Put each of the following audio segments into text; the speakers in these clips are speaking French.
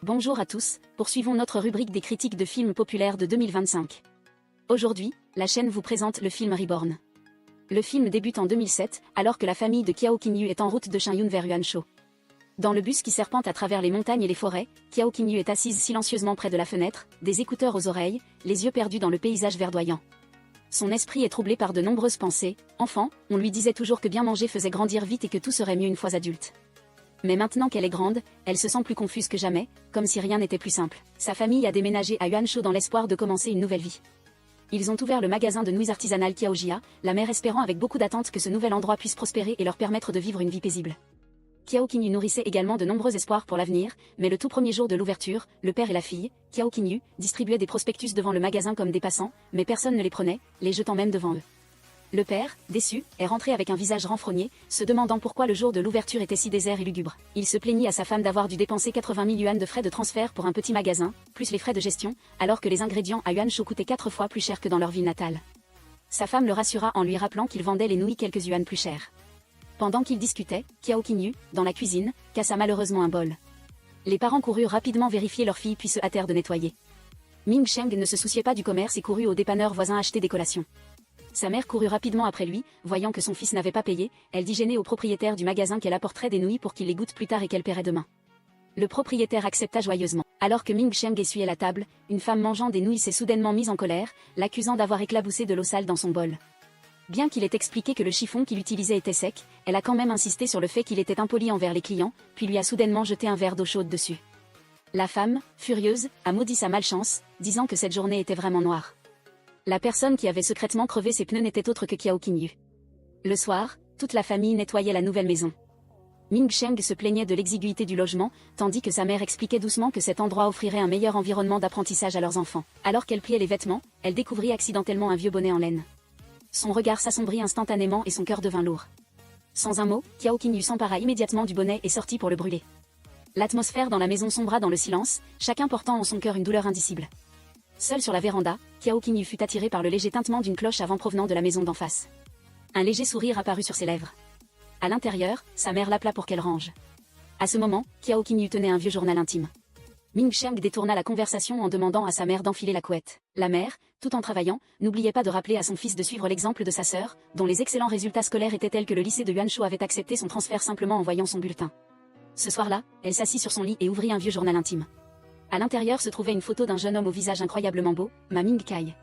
Bonjour à tous, poursuivons notre rubrique des critiques de films populaires de 2025. Aujourd'hui, la chaîne vous présente le film Reborn. Le film débute en 2007, alors que la famille de Kiao Qinyu est en route de Shenyun vers Yuanshu. Dans le bus qui serpente à travers les montagnes et les forêts, Kiao Qinyu est assise silencieusement près de la fenêtre, des écouteurs aux oreilles, les yeux perdus dans le paysage verdoyant. Son esprit est troublé par de nombreuses pensées. Enfant, on lui disait toujours que bien manger faisait grandir vite et que tout serait mieux une fois adulte. Mais maintenant qu'elle est grande, elle se sent plus confuse que jamais, comme si rien n'était plus simple. Sa famille a déménagé à Yuanshu dans l'espoir de commencer une nouvelle vie. Ils ont ouvert le magasin de nouilles artisanales Kiaojia, la mère espérant avec beaucoup d'attente que ce nouvel endroit puisse prospérer et leur permettre de vivre une vie paisible. Kiao Qinyu nourrissait également de nombreux espoirs pour l'avenir, mais le tout premier jour de l'ouverture, le père et la fille, Kiao Qinyu, distribuaient des prospectus devant le magasin comme des passants, mais personne ne les prenait, les jetant même devant eux. Le père, déçu, est rentré avec un visage renfrogné, se demandant pourquoi le jour de l'ouverture était si désert et lugubre. Il se plaignit à sa femme d'avoir dû dépenser 80 000 yuan de frais de transfert pour un petit magasin, plus les frais de gestion, alors que les ingrédients à Yuanshu coûtaient 4 fois plus cher que dans leur ville natale. Sa femme le rassura en lui rappelant qu'il vendait les nouilles quelques yuan plus chères. Pendant qu'ils discutaient, Kiao Qinyu, dans la cuisine, cassa malheureusement un bol. Les parents coururent rapidement vérifier leur fille puis se hâtèrent de nettoyer. Ming Sheng ne se souciait pas du commerce et courut au dépanneur voisin acheter des collations. Sa mère courut rapidement après lui, voyant que son fils n'avait pas payé, elle dit gênée au propriétaire du magasin qu'elle apporterait des nouilles pour qu'il les goûte plus tard et qu'elle paierait demain. Le propriétaire accepta joyeusement. Alors que Ming Sheng essuyait la table, une femme mangeant des nouilles s'est soudainement mise en colère, l'accusant d'avoir éclaboussé de l'eau sale dans son bol. Bien qu'il ait expliqué que le chiffon qu'il utilisait était sec, elle a quand même insisté sur le fait qu'il était impoli envers les clients, puis lui a soudainement jeté un verre d'eau chaude dessus. La femme, furieuse, a maudit sa malchance, disant que cette journée était vraiment noire. La personne qui avait secrètement crevé ses pneus n'était autre que Kiao Qinyu. Le soir, toute la famille nettoyait la nouvelle maison. Ming Sheng se plaignait de l'exiguïté du logement, tandis que sa mère expliquait doucement que cet endroit offrirait un meilleur environnement d'apprentissage à leurs enfants. Alors qu'elle pliait les vêtements, elle découvrit accidentellement un vieux bonnet en laine. Son regard s'assombrit instantanément et son cœur devint lourd. Sans un mot, Kiao Qinyu s'empara immédiatement du bonnet et sortit pour le brûler. L'atmosphère dans la maison sombra dans le silence, chacun portant en son cœur une douleur indicible. Seul sur la véranda, Kiao Qinyu fut attiré par le léger tintement d'une cloche avant provenant de la maison d'en face. Un léger sourire apparut sur ses lèvres. À l'intérieur, sa mère l'appela pour qu'elle range. À ce moment, Kiao Qinyu tenait un vieux journal intime. Ming Sheng détourna la conversation en demandant à sa mère d'enfiler la couette. La mère, tout en travaillant, n'oubliait pas de rappeler à son fils de suivre l'exemple de sa sœur, dont les excellents résultats scolaires étaient tels que le lycée de Yuanshu avait accepté son transfert simplement en voyant son bulletin. Ce soir-là, elle s'assit sur son lit et ouvrit un vieux journal intime. À l'intérieur se trouvait une photo d'un jeune homme au visage incroyablement beau, Ma Ming Kai.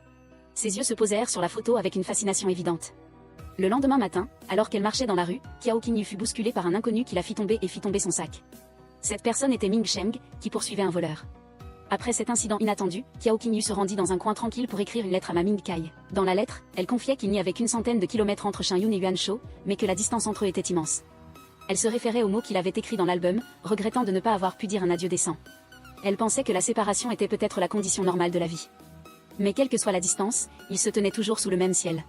Ses yeux se posèrent sur la photo avec une fascination évidente. Le lendemain matin, alors qu'elle marchait dans la rue, Kiao Qinyu fut bousculée par un inconnu qui la fit tomber et fit tomber son sac. Cette personne était Ming Sheng, qui poursuivait un voleur. Après cet incident inattendu, Kiao Qinyu se rendit dans un coin tranquille pour écrire une lettre à Ma Ming Kai. Dans la lettre, elle confiait qu'il n'y avait qu'une centaine de kilomètres entre Shenyun et Yuanshu, mais que la distance entre eux était immense. Elle se référait aux mots qu'il avait écrits dans l'album, regrettant de ne pas avoir pu dire un adieu décent. Elle pensait que la séparation était peut-être la condition normale de la vie. Mais quelle que soit la distance, ils se tenaient toujours sous le même ciel.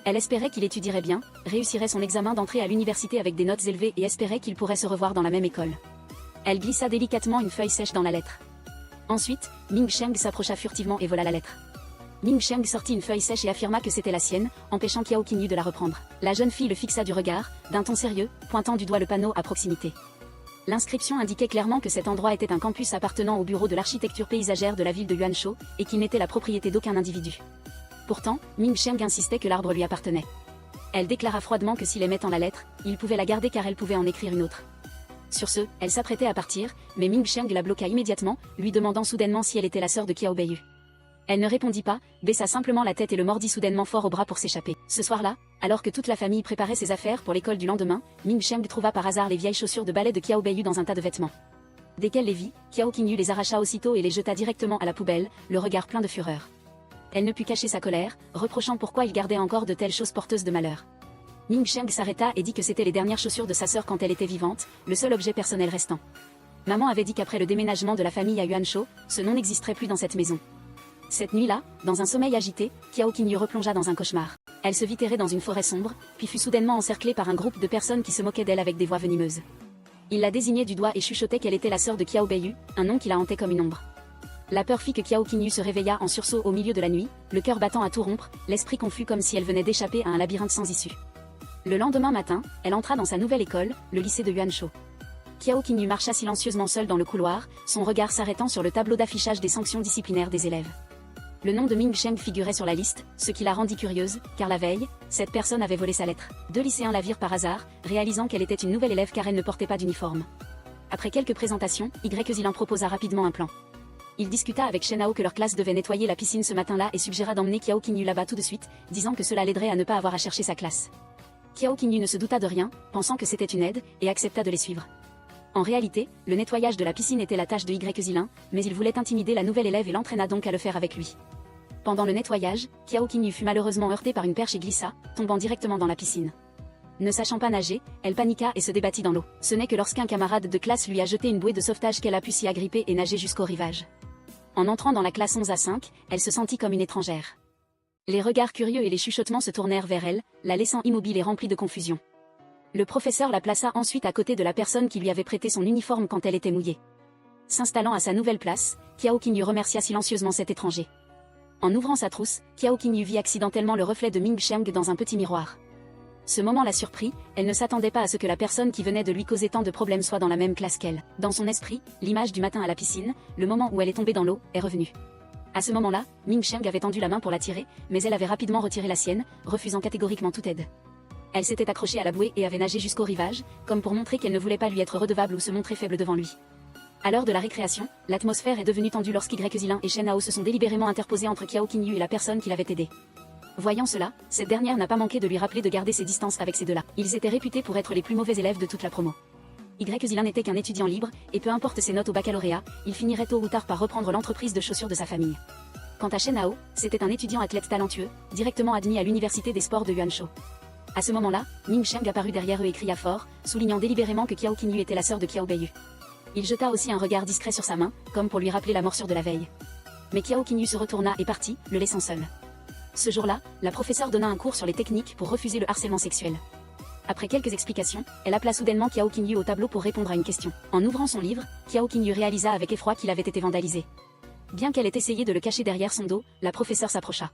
Elle espérait qu'il étudierait bien, réussirait son examen d'entrée à l'université avec des notes élevées et espérait qu'ils pourraient se revoir dans la même école. Elle glissa délicatement une feuille sèche dans la lettre. Ensuite, Ming Sheng s'approcha furtivement et vola la lettre. Ming Sheng sortit une feuille sèche et affirma que c'était la sienne, empêchant Kiao Qinyu de la reprendre. La jeune fille le fixa du regard, d'un ton sérieux, pointant du doigt le panneau à proximité. L'inscription indiquait clairement que cet endroit était un campus appartenant au bureau de l'architecture paysagère de la ville de Yuanshu, et qu'il n'était la propriété d'aucun individu. Pourtant, Ming Sheng insistait que l'arbre lui appartenait. Elle déclara froidement que s'il aimait tant la lettre, il pouvait la garder car elle pouvait en écrire une autre. Sur ce, elle s'apprêtait à partir, mais Ming Sheng la bloqua immédiatement, lui demandant soudainement si elle était la sœur de Kiao Beiyu. Elle ne répondit pas, baissa simplement la tête et le mordit soudainement fort au bras pour s'échapper. Ce soir-là, alors que toute la famille préparait ses affaires pour l'école du lendemain, Ming Sheng trouva par hasard les vieilles chaussures de ballet de Kiao Beiyu dans un tas de vêtements. Dès qu'elle les vit, Kiao Qinyu les arracha aussitôt et les jeta directement à la poubelle, le regard plein de fureur. Elle ne put cacher sa colère, reprochant pourquoi il gardait encore de telles choses porteuses de malheur. Ming Sheng s'arrêta et dit que c'était les dernières chaussures de sa sœur quand elle était vivante, le seul objet personnel restant. Maman avait dit qu'après le déménagement de la famille à Yuanshu, ce nom n'existerait plus dans cette maison. Cette nuit-là, dans un sommeil agité, Kiao Qinyu replongea dans un cauchemar. Elle se vit errer dans une forêt sombre, puis fut soudainement encerclée par un groupe de personnes qui se moquaient d'elle avec des voix venimeuses. Il la désignait du doigt et chuchotait qu'elle était la sœur de Kiao Beiyu, un nom qui la hantait comme une ombre. La peur fit que Kiao Qinyu se réveilla en sursaut au milieu de la nuit, le cœur battant à tout rompre, l'esprit confus comme si elle venait d'échapper à un labyrinthe sans issue. Le lendemain matin, elle entra dans sa nouvelle école, le lycée de Yuanshu. Kiao Qingyu marcha silencieusement seul dans le couloir, son regard s'arrêtant sur le tableau d'affichage des sanctions disciplinaires des élèves. Le nom de Ming Sheng figurait sur la liste, ce qui la rendit curieuse, car la veille, cette personne avait volé sa lettre. 2 lycéens la virent par hasard, réalisant qu'elle était une nouvelle élève car elle ne portait pas d'uniforme. Après quelques présentations, Zilan proposa rapidement un plan. Il discuta avec Shen Hao que leur classe devait nettoyer la piscine ce matin-là et suggéra d'emmener Kiao Qingyu là-bas tout de suite, disant que cela l'aiderait à ne pas avoir à chercher sa classe. Kiao Qingyu ne se douta de rien, pensant que c'était une aide, et accepta de les suivre. En réalité, le nettoyage de la piscine était la tâche de Zilan, mais il voulait intimider la nouvelle élève et l'entraîna donc à le faire avec lui. Pendant le nettoyage, Kiao Qingyu fut malheureusement heurtée par une perche et glissa, tombant directement dans la piscine. Ne sachant pas nager, elle paniqua et se débattit dans l'eau. Ce n'est que lorsqu'un camarade de classe lui a jeté une bouée de sauvetage qu'elle a pu s'y agripper et nager jusqu'au rivage. En entrant dans la classe 11A5, elle se sentit comme une étrangère. Les regards curieux et les chuchotements se tournèrent vers elle, la laissant immobile et remplie de confusion. Le professeur la plaça ensuite à côté de la personne qui lui avait prêté son uniforme quand elle était mouillée. S'installant à sa nouvelle place, Kiao Qingyu remercia silencieusement cet étranger. En ouvrant sa trousse, Kiao Qingyu vit accidentellement le reflet de Ming Sheng dans un petit miroir. Ce moment la surprit, elle ne s'attendait pas à ce que la personne qui venait de lui causer tant de problèmes soit dans la même classe qu'elle. Dans son esprit, l'image du matin à la piscine, le moment où elle est tombée dans l'eau, est revenue. À ce moment-là, Ming Sheng avait tendu la main pour la tirer, mais elle avait rapidement retiré la sienne, refusant catégoriquement toute aide. Elle s'était accrochée à la bouée et avait nagé jusqu'au rivage, comme pour montrer qu'elle ne voulait pas lui être redevable ou se montrer faible devant lui. À l'heure de la récréation, l'atmosphère est devenue tendue lorsqu'Zilan et Shen Hao se sont délibérément interposés entre Kiao Qingyu et la personne qui l'avait aidé. Voyant cela, cette dernière n'a pas manqué de lui rappeler de garder ses distances avec ces deux-là. Ils étaient réputés pour être les plus mauvais élèves de toute la promo. Zilan n'était qu'un étudiant libre, et peu importe ses notes au baccalauréat, il finirait tôt ou tard par reprendre l'entreprise de chaussures de sa famille. Quant à Shen Hao, c'était un étudiant athlète talentueux, directement admis à l'université des sports de Yuanzhou. À ce moment-là, Ming Sheng apparut derrière eux et cria fort, soulignant délibérément que Kiao Qingyu était la sœur de Kiao Beiyu. Il jeta aussi un regard discret sur sa main, comme pour lui rappeler la morsure de la veille. Mais Kiao Qingyu se retourna et partit, le laissant seul. Ce jour-là, la professeure donna un cours sur les techniques pour refuser le harcèlement sexuel. Après quelques explications, elle appela soudainement Kiao Qingyu au tableau pour répondre à une question. En ouvrant son livre, Kiao Qingyu réalisa avec effroi qu'il avait été vandalisé. Bien qu'elle ait essayé de le cacher derrière son dos, la professeure s'approcha.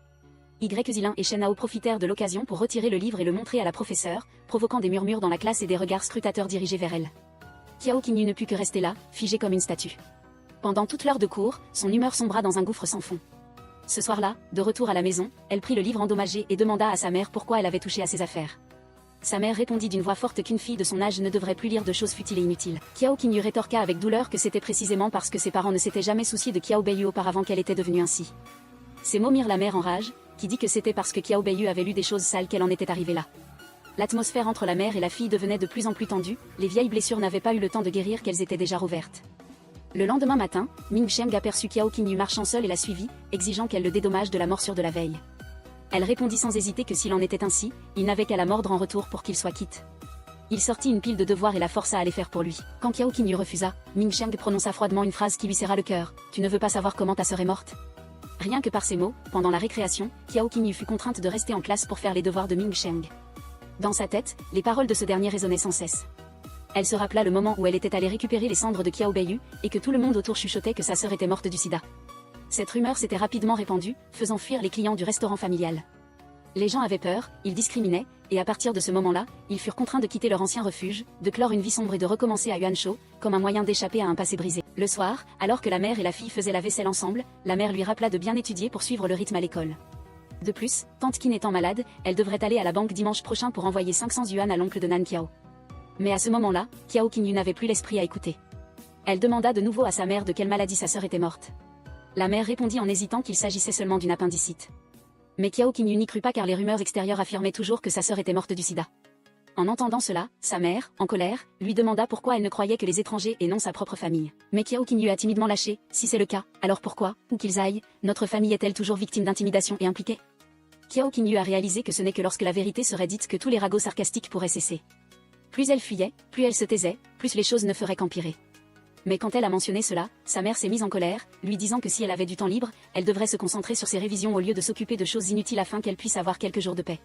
Zilan et Shen Hao profitèrent de l'occasion pour retirer le livre et le montrer à la professeure, provoquant des murmures dans la classe et des regards scrutateurs dirigés vers elle. Kiao Qingyu ne put que rester là, figé comme une statue. Pendant toute l'heure de cours, son humeur sombra dans un gouffre sans fond. Ce soir-là, de retour à la maison, elle prit le livre endommagé et demanda à sa mère pourquoi elle avait touché à ses affaires. Sa mère répondit d'une voix forte qu'une fille de son âge ne devrait plus lire de choses futiles et inutiles. Kiao Qingyu rétorqua avec douleur que c'était précisément parce que ses parents ne s'étaient jamais souciés de Kiao Beiyu auparavant qu'elle était devenue ainsi. Ces mots mirent la mère en rage, qui dit que c'était parce que Kiao Beiyu avait lu des choses sales qu'elle en était arrivée là. L'atmosphère entre la mère et la fille devenait de plus en plus tendue, les vieilles blessures n'avaient pas eu le temps de guérir qu'elles étaient déjà rouvertes. Le lendemain matin, Ming Sheng aperçut Kiao Qingyu marchant seule et la suivit, exigeant qu'elle le dédommage de la morsure de la veille. Elle répondit sans hésiter que s'il en était ainsi, il n'avait qu'à la mordre en retour pour qu'il soit quitte. Il sortit une pile de devoirs et la força à les faire pour lui. Quand Kiao Qingyu refusa, Ming Sheng prononça froidement une phrase qui lui serra le cœur. « Tu ne veux pas savoir comment ta sœur est morte ?» Rien que par ces mots, pendant la récréation, Kiao Qingyu fut contrainte de rester en classe pour faire les devoirs de Ming Sheng. Dans sa tête, les paroles de ce dernier résonnaient sans cesse. Elle se rappela le moment où elle était allée récupérer les cendres de Kiao Beiyu, et que tout le monde autour chuchotait que sa sœur était morte du sida. Cette rumeur s'était rapidement répandue, faisant fuir les clients du restaurant familial. Les gens avaient peur, ils discriminaient, et à partir de ce moment-là, ils furent contraints de quitter leur ancien refuge, de clore une vie sombre et de recommencer à Yuanzhou, comme un moyen d'échapper à un passé brisé. Le soir, alors que la mère et la fille faisaient la vaisselle ensemble, la mère lui rappela de bien étudier pour suivre le rythme à l'école. De plus, tante Qin étant malade, elle devrait aller à la banque dimanche prochain pour envoyer 500 yuan à l'oncle de Nan Kiao. Mais à ce moment-là, Kiao Qingyu n'avait plus l'esprit à écouter. Elle demanda de nouveau à sa mère de quelle maladie sa sœur était morte. La mère répondit en hésitant qu'il s'agissait seulement d'une appendicite. Mais Kiao Qingyu n'y crut pas car les rumeurs extérieures affirmaient toujours que sa sœur était morte du sida. En entendant cela, sa mère, en colère, lui demanda pourquoi elle ne croyait que les étrangers et non sa propre famille. Mais Kiao Qingyu a timidement lâché, si c'est le cas, alors pourquoi, où qu'ils aillent, notre famille est-elle toujours victime d'intimidation et impliquée? Kiao Qingyu a réalisé que ce n'est que lorsque la vérité serait dite que tous les ragots sarcastiques pourraient cesser. Plus elle fuyait, plus elle se taisait, plus les choses ne feraient qu'empirer. Mais quand elle a mentionné cela, sa mère s'est mise en colère, lui disant que si elle avait du temps libre, elle devrait se concentrer sur ses révisions au lieu de s'occuper de choses inutiles afin qu'elle puisse avoir quelques jours de paix.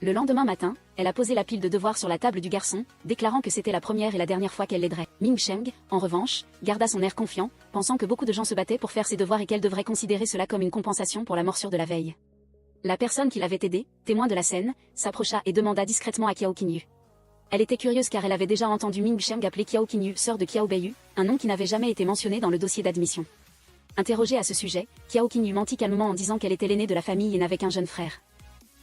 Le lendemain matin, elle a posé la pile de devoirs sur la table du garçon, déclarant que c'était la première et la dernière fois qu'elle l'aiderait. Ming Sheng, en revanche, garda son air confiant, pensant que beaucoup de gens se battaient pour faire ses devoirs et qu'elle devrait considérer cela comme une compensation pour la morsure de la veille. La personne qui l'avait aidée, témoin de la scène, s'approcha et demanda discrètement à Kiao Qingyu. Elle était curieuse car elle avait déjà entendu Ming Sheng appeler Kiao Qingyu sœur de Kiao Beiyu, un nom qui n'avait jamais été mentionné dans le dossier d'admission. Interrogée à ce sujet, Kiao Qingyu mentit calmement en disant qu'elle était l'aînée de la famille et n'avait qu'un jeune frère.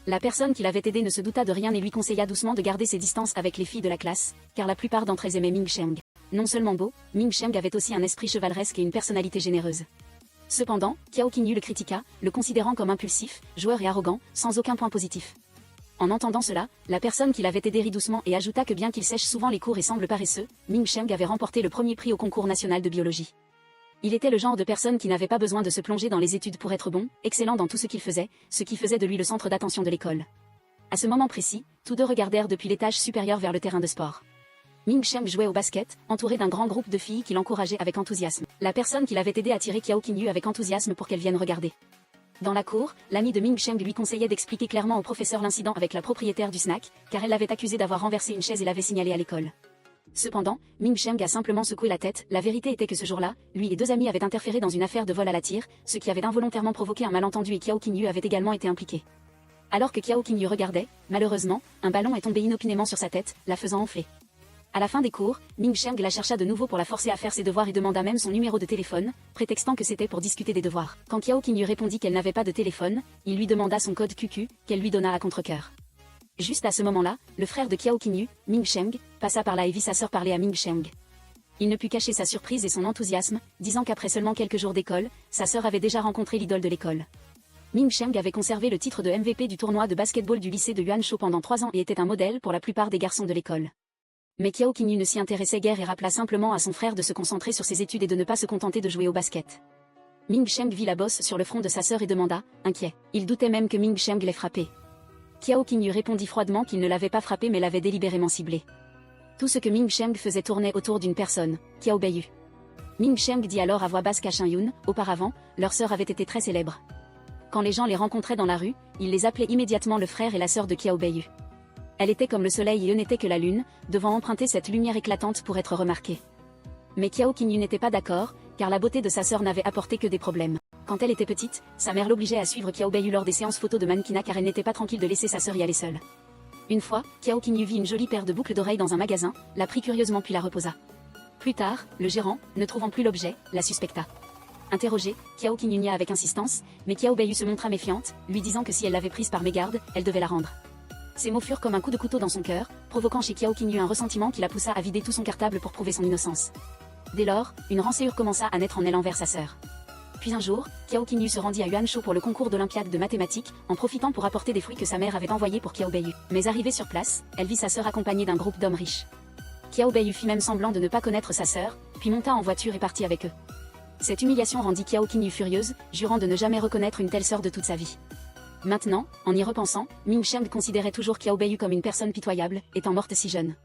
La personne qui l'avait aidée ne se douta de rien et lui conseilla doucement de garder ses distances avec les filles de la classe, car la plupart d'entre elles aimaient Ming Sheng. Non seulement beau, Ming Sheng avait aussi un esprit chevaleresque et une personnalité généreuse. Cependant, Kiao Qingyu le critiqua, le considérant comme impulsif, joueur et arrogant, sans aucun point positif. En entendant cela, la personne qui l'avait aidé rit doucement et ajouta que bien qu'il sèche souvent les cours et semble paresseux, Ming Sheng avait remporté le premier prix au concours national de biologie. Il était le genre de personne qui n'avait pas besoin de se plonger dans les études pour être bon, excellent dans tout ce qu'il faisait, ce qui faisait de lui le centre d'attention de l'école. À ce moment précis, tous deux regardèrent depuis l'étage supérieur vers le terrain de sport. Ming Sheng jouait au basket, entouré d'un grand groupe de filles qui l'encourageaient avec enthousiasme. La personne qui l'avait aidé attirait Kiao Qingyu avec enthousiasme pour qu'elle vienne regarder. Dans la cour, l'ami de Ming Sheng lui conseillait d'expliquer clairement au professeur l'incident avec la propriétaire du snack, car elle l'avait accusé d'avoir renversé une chaise et l'avait signalé à l'école. Cependant, Ming Sheng a simplement secoué la tête. La vérité était que ce jour-là, lui et deux amis avaient interféré dans une affaire de vol à la tire, ce qui avait involontairement provoqué un malentendu et Kiao Qingyu avait également été impliqué. Alors que Kiao Qingyu regardait, malheureusement, un ballon est tombé inopinément sur sa tête, la faisant enfler. À la fin des cours, Ming Sheng la chercha de nouveau pour la forcer à faire ses devoirs et demanda même son numéro de téléphone, prétextant que c'était pour discuter des devoirs. Quand Kiao Qingyu répondit qu'elle n'avait pas de téléphone, il lui demanda son code QQ, qu'elle lui donna à contre-cœur. Juste à ce moment-là, le frère de Kiao Qingyu, Ming Sheng, passa par là et vit sa sœur parler à Ming Sheng. Il ne put cacher sa surprise et son enthousiasme, disant qu'après seulement quelques jours d'école, sa sœur avait déjà rencontré l'idole de l'école. Ming Sheng avait conservé le titre de MVP du tournoi de basketball du lycée de Yuanshou pendant 3 ans et était un modèle pour la plupart des garçons de l'école. Mais Kiao Qingyu ne s'y intéressait guère et rappela simplement à son frère de se concentrer sur ses études et de ne pas se contenter de jouer au basket. Ming Sheng vit la bosse sur le front de sa sœur et demanda, inquiet. Il doutait même que Ming Sheng l'ait frappé. Kiao Qingyu répondit froidement qu'il ne l'avait pas frappé mais l'avait délibérément ciblé. Tout ce que Ming Sheng faisait tournait autour d'une personne, Kiao Beiyu. Ming Sheng dit alors à voix basse qu'à Shenyun, auparavant, leur sœur avait été très célèbre. Quand les gens les rencontraient dans la rue, ils les appelaient immédiatement le frère et la sœur de Kiao Beiyu. Elle était comme le soleil et eux n'étaient que la lune, devant emprunter cette lumière éclatante pour être remarquée. Mais Kiao Qingyu n'était pas d'accord, car la beauté de sa sœur n'avait apporté que des problèmes. Quand elle était petite, sa mère l'obligeait à suivre Kiao Beiyu lors des séances photos de mannequinat car elle n'était pas tranquille de laisser sa sœur y aller seule. Une fois, Kiao Qingyu vit une jolie paire de boucles d'oreilles dans un magasin, la prit curieusement puis la reposa. Plus tard, le gérant, ne trouvant plus l'objet, la suspecta. Interrogée, Kiao Qingyu nia avec insistance, mais Kiao Beiyu se montra méfiante, lui disant que si elle l'avait prise par mégarde, elle devait la rendre. Ces mots furent comme un coup de couteau dans son cœur, provoquant chez Kiao Qingyu un ressentiment qui la poussa à vider tout son cartable pour prouver son innocence. Dès lors, une rancœur commença à naître en elle envers sa sœur. Puis un jour, Kiao Qingyu se rendit à Yuanshou pour le concours d'Olympiade de mathématiques, en profitant pour apporter des fruits que sa mère avait envoyés pour Kiao Beiyu. Mais arrivée sur place, elle vit sa sœur accompagnée d'un groupe d'hommes riches. Kiao Beiyu fit même semblant de ne pas connaître sa sœur, puis monta en voiture et partit avec eux. Cette humiliation rendit Kiao Qingyu furieuse, jurant de ne jamais reconnaître une telle sœur de toute sa vie. Maintenant, en y repensant, Ming Sheng considérait toujours Kiao Beiyu comme une personne pitoyable, étant morte si jeune.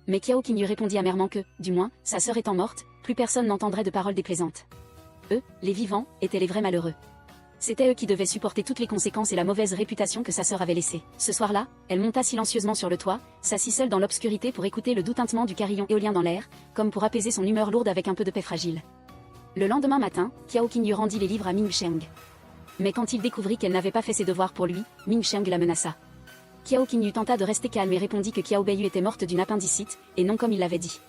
Mais Kiao Qingyu répondit amèrement que, du moins, sa sœur étant morte, plus personne n'entendrait de paroles déplaisantes. Eux, les vivants, étaient les vrais malheureux. C'était eux qui devaient supporter toutes les conséquences et la mauvaise réputation que sa sœur avait laissée. Ce soir-là, elle monta silencieusement sur le toit, s'assit seule dans l'obscurité pour écouter le doux tintement du carillon éolien dans l'air, comme pour apaiser son humeur lourde avec un peu de paix fragile. Le lendemain matin, Kiao Qingyu rendit les livres à Ming Sheng. Mais quand il découvrit qu'elle n'avait pas fait ses devoirs pour lui, Ming Sheng la menaça. Kiao Qingyu tenta de rester calme et répondit que Kiao Beiyu était morte d'une appendicite, et non comme il l'avait dit.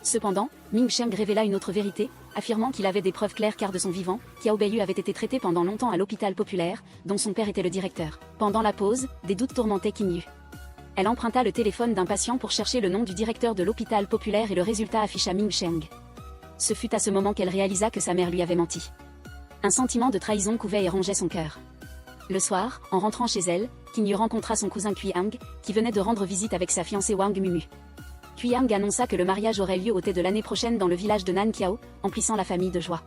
Cependant, Ming Sheng révéla une autre vérité, affirmant qu'il avait des preuves claires car de son vivant, Kiao Beiyu avait été traité pendant longtemps à l'hôpital populaire, dont son père était le directeur. Pendant la pause, des doutes tourmentaient Qingyu. Elle emprunta le téléphone d'un patient pour chercher le nom du directeur de l'hôpital populaire et le résultat afficha Ming Sheng. Ce fut à ce moment qu'elle réalisa que sa mère lui avait menti. Un sentiment de trahison couvait et rongeait son cœur. Le soir, en rentrant chez elle, Qingyu rencontra son cousin Kuiyang, qui venait de rendre visite avec sa fiancée Wang Mumu. Kuiyang annonça que le mariage aurait lieu au thé de l'année prochaine dans le village de Nankiao, emplissant la famille de joie.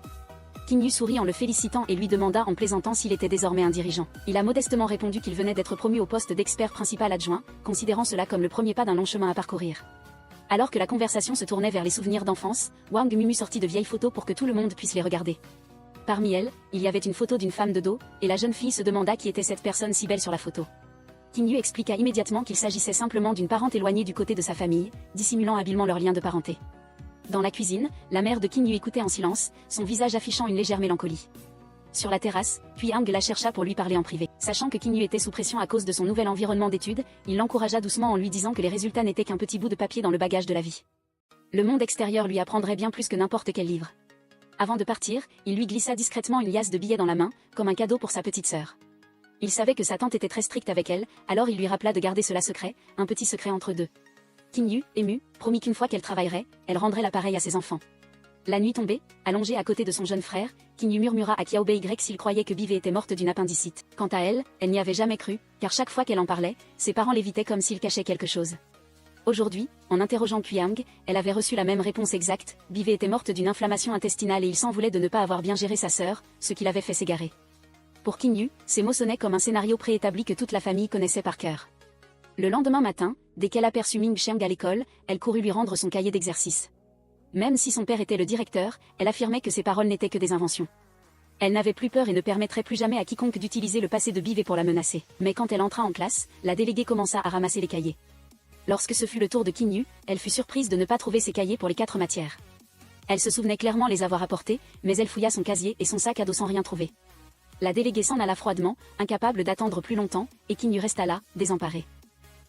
Qingyu sourit en le félicitant et lui demanda en plaisantant s'il était désormais un dirigeant. Il a modestement répondu qu'il venait d'être promu au poste d'expert principal adjoint, considérant cela comme le premier pas d'un long chemin à parcourir. Alors que la conversation se tournait vers les souvenirs d'enfance, Wang Mumu sortit de vieilles photos pour que tout le monde puisse les regarder. Parmi elles, il y avait une photo d'une femme de dos, et la jeune fille se demanda qui était cette personne si belle sur la photo. Qingyu expliqua immédiatement qu'il s'agissait simplement d'une parente éloignée du côté de sa famille, dissimulant habilement leur lien de parenté. Dans la cuisine, la mère de Qingyu écoutait en silence, son visage affichant une légère mélancolie. Sur la terrasse, puis Hang la chercha pour lui parler en privé. Sachant que Qin Yu était sous pression à cause de son nouvel environnement d'études, il l'encouragea doucement en lui disant que les résultats n'étaient qu'un petit bout de papier dans le bagage de la vie. Le monde extérieur lui apprendrait bien plus que n'importe quel livre. Avant de partir, il lui glissa discrètement une liasse de billets dans la main, comme un cadeau pour sa petite sœur. Il savait que sa tante était très stricte avec elle, alors il lui rappela de garder cela secret, un petit secret entre eux deux. Qin Yu, émue, promit qu'une fois qu'elle travaillerait, elle rendrait l'appareil à ses enfants. La nuit tombée, allongée à côté de son jeune frère, Qin Yu murmura à Xiao Bei s'il croyait que Bivey était morte d'une appendicite. Quant à elle, elle n'y avait jamais cru, car chaque fois qu'elle en parlait, ses parents l'évitaient comme s'ils cachaient quelque chose. Aujourd'hui, en interrogeant Yang, elle avait reçu la même réponse exacte, Bivey était morte d'une inflammation intestinale et il s'en voulait de ne pas avoir bien géré sa sœur, ce qui l'avait fait s'égarer. Pour Qin Yu, ces mots sonnaient comme un scénario préétabli que toute la famille connaissait par cœur. Le lendemain matin, dès qu'elle aperçut Ming Sheng à l'école, elle courut lui rendre son cahier d'exercice. Même si son père était le directeur, elle affirmait que ses paroles n'étaient que des inventions. Elle n'avait plus peur et ne permettrait plus jamais à quiconque d'utiliser le passé de Bivey pour la menacer. Mais quand elle entra en classe, la déléguée commença à ramasser les cahiers. Lorsque ce fut le tour de Qin Yu, elle fut surprise de ne pas trouver ses cahiers pour les 4 matières. Elle se souvenait clairement les avoir apportés, mais elle fouilla son casier et son sac à dos sans rien trouver. La déléguée s'en alla froidement, incapable d'attendre plus longtemps, et Qin Yu resta là, désemparé.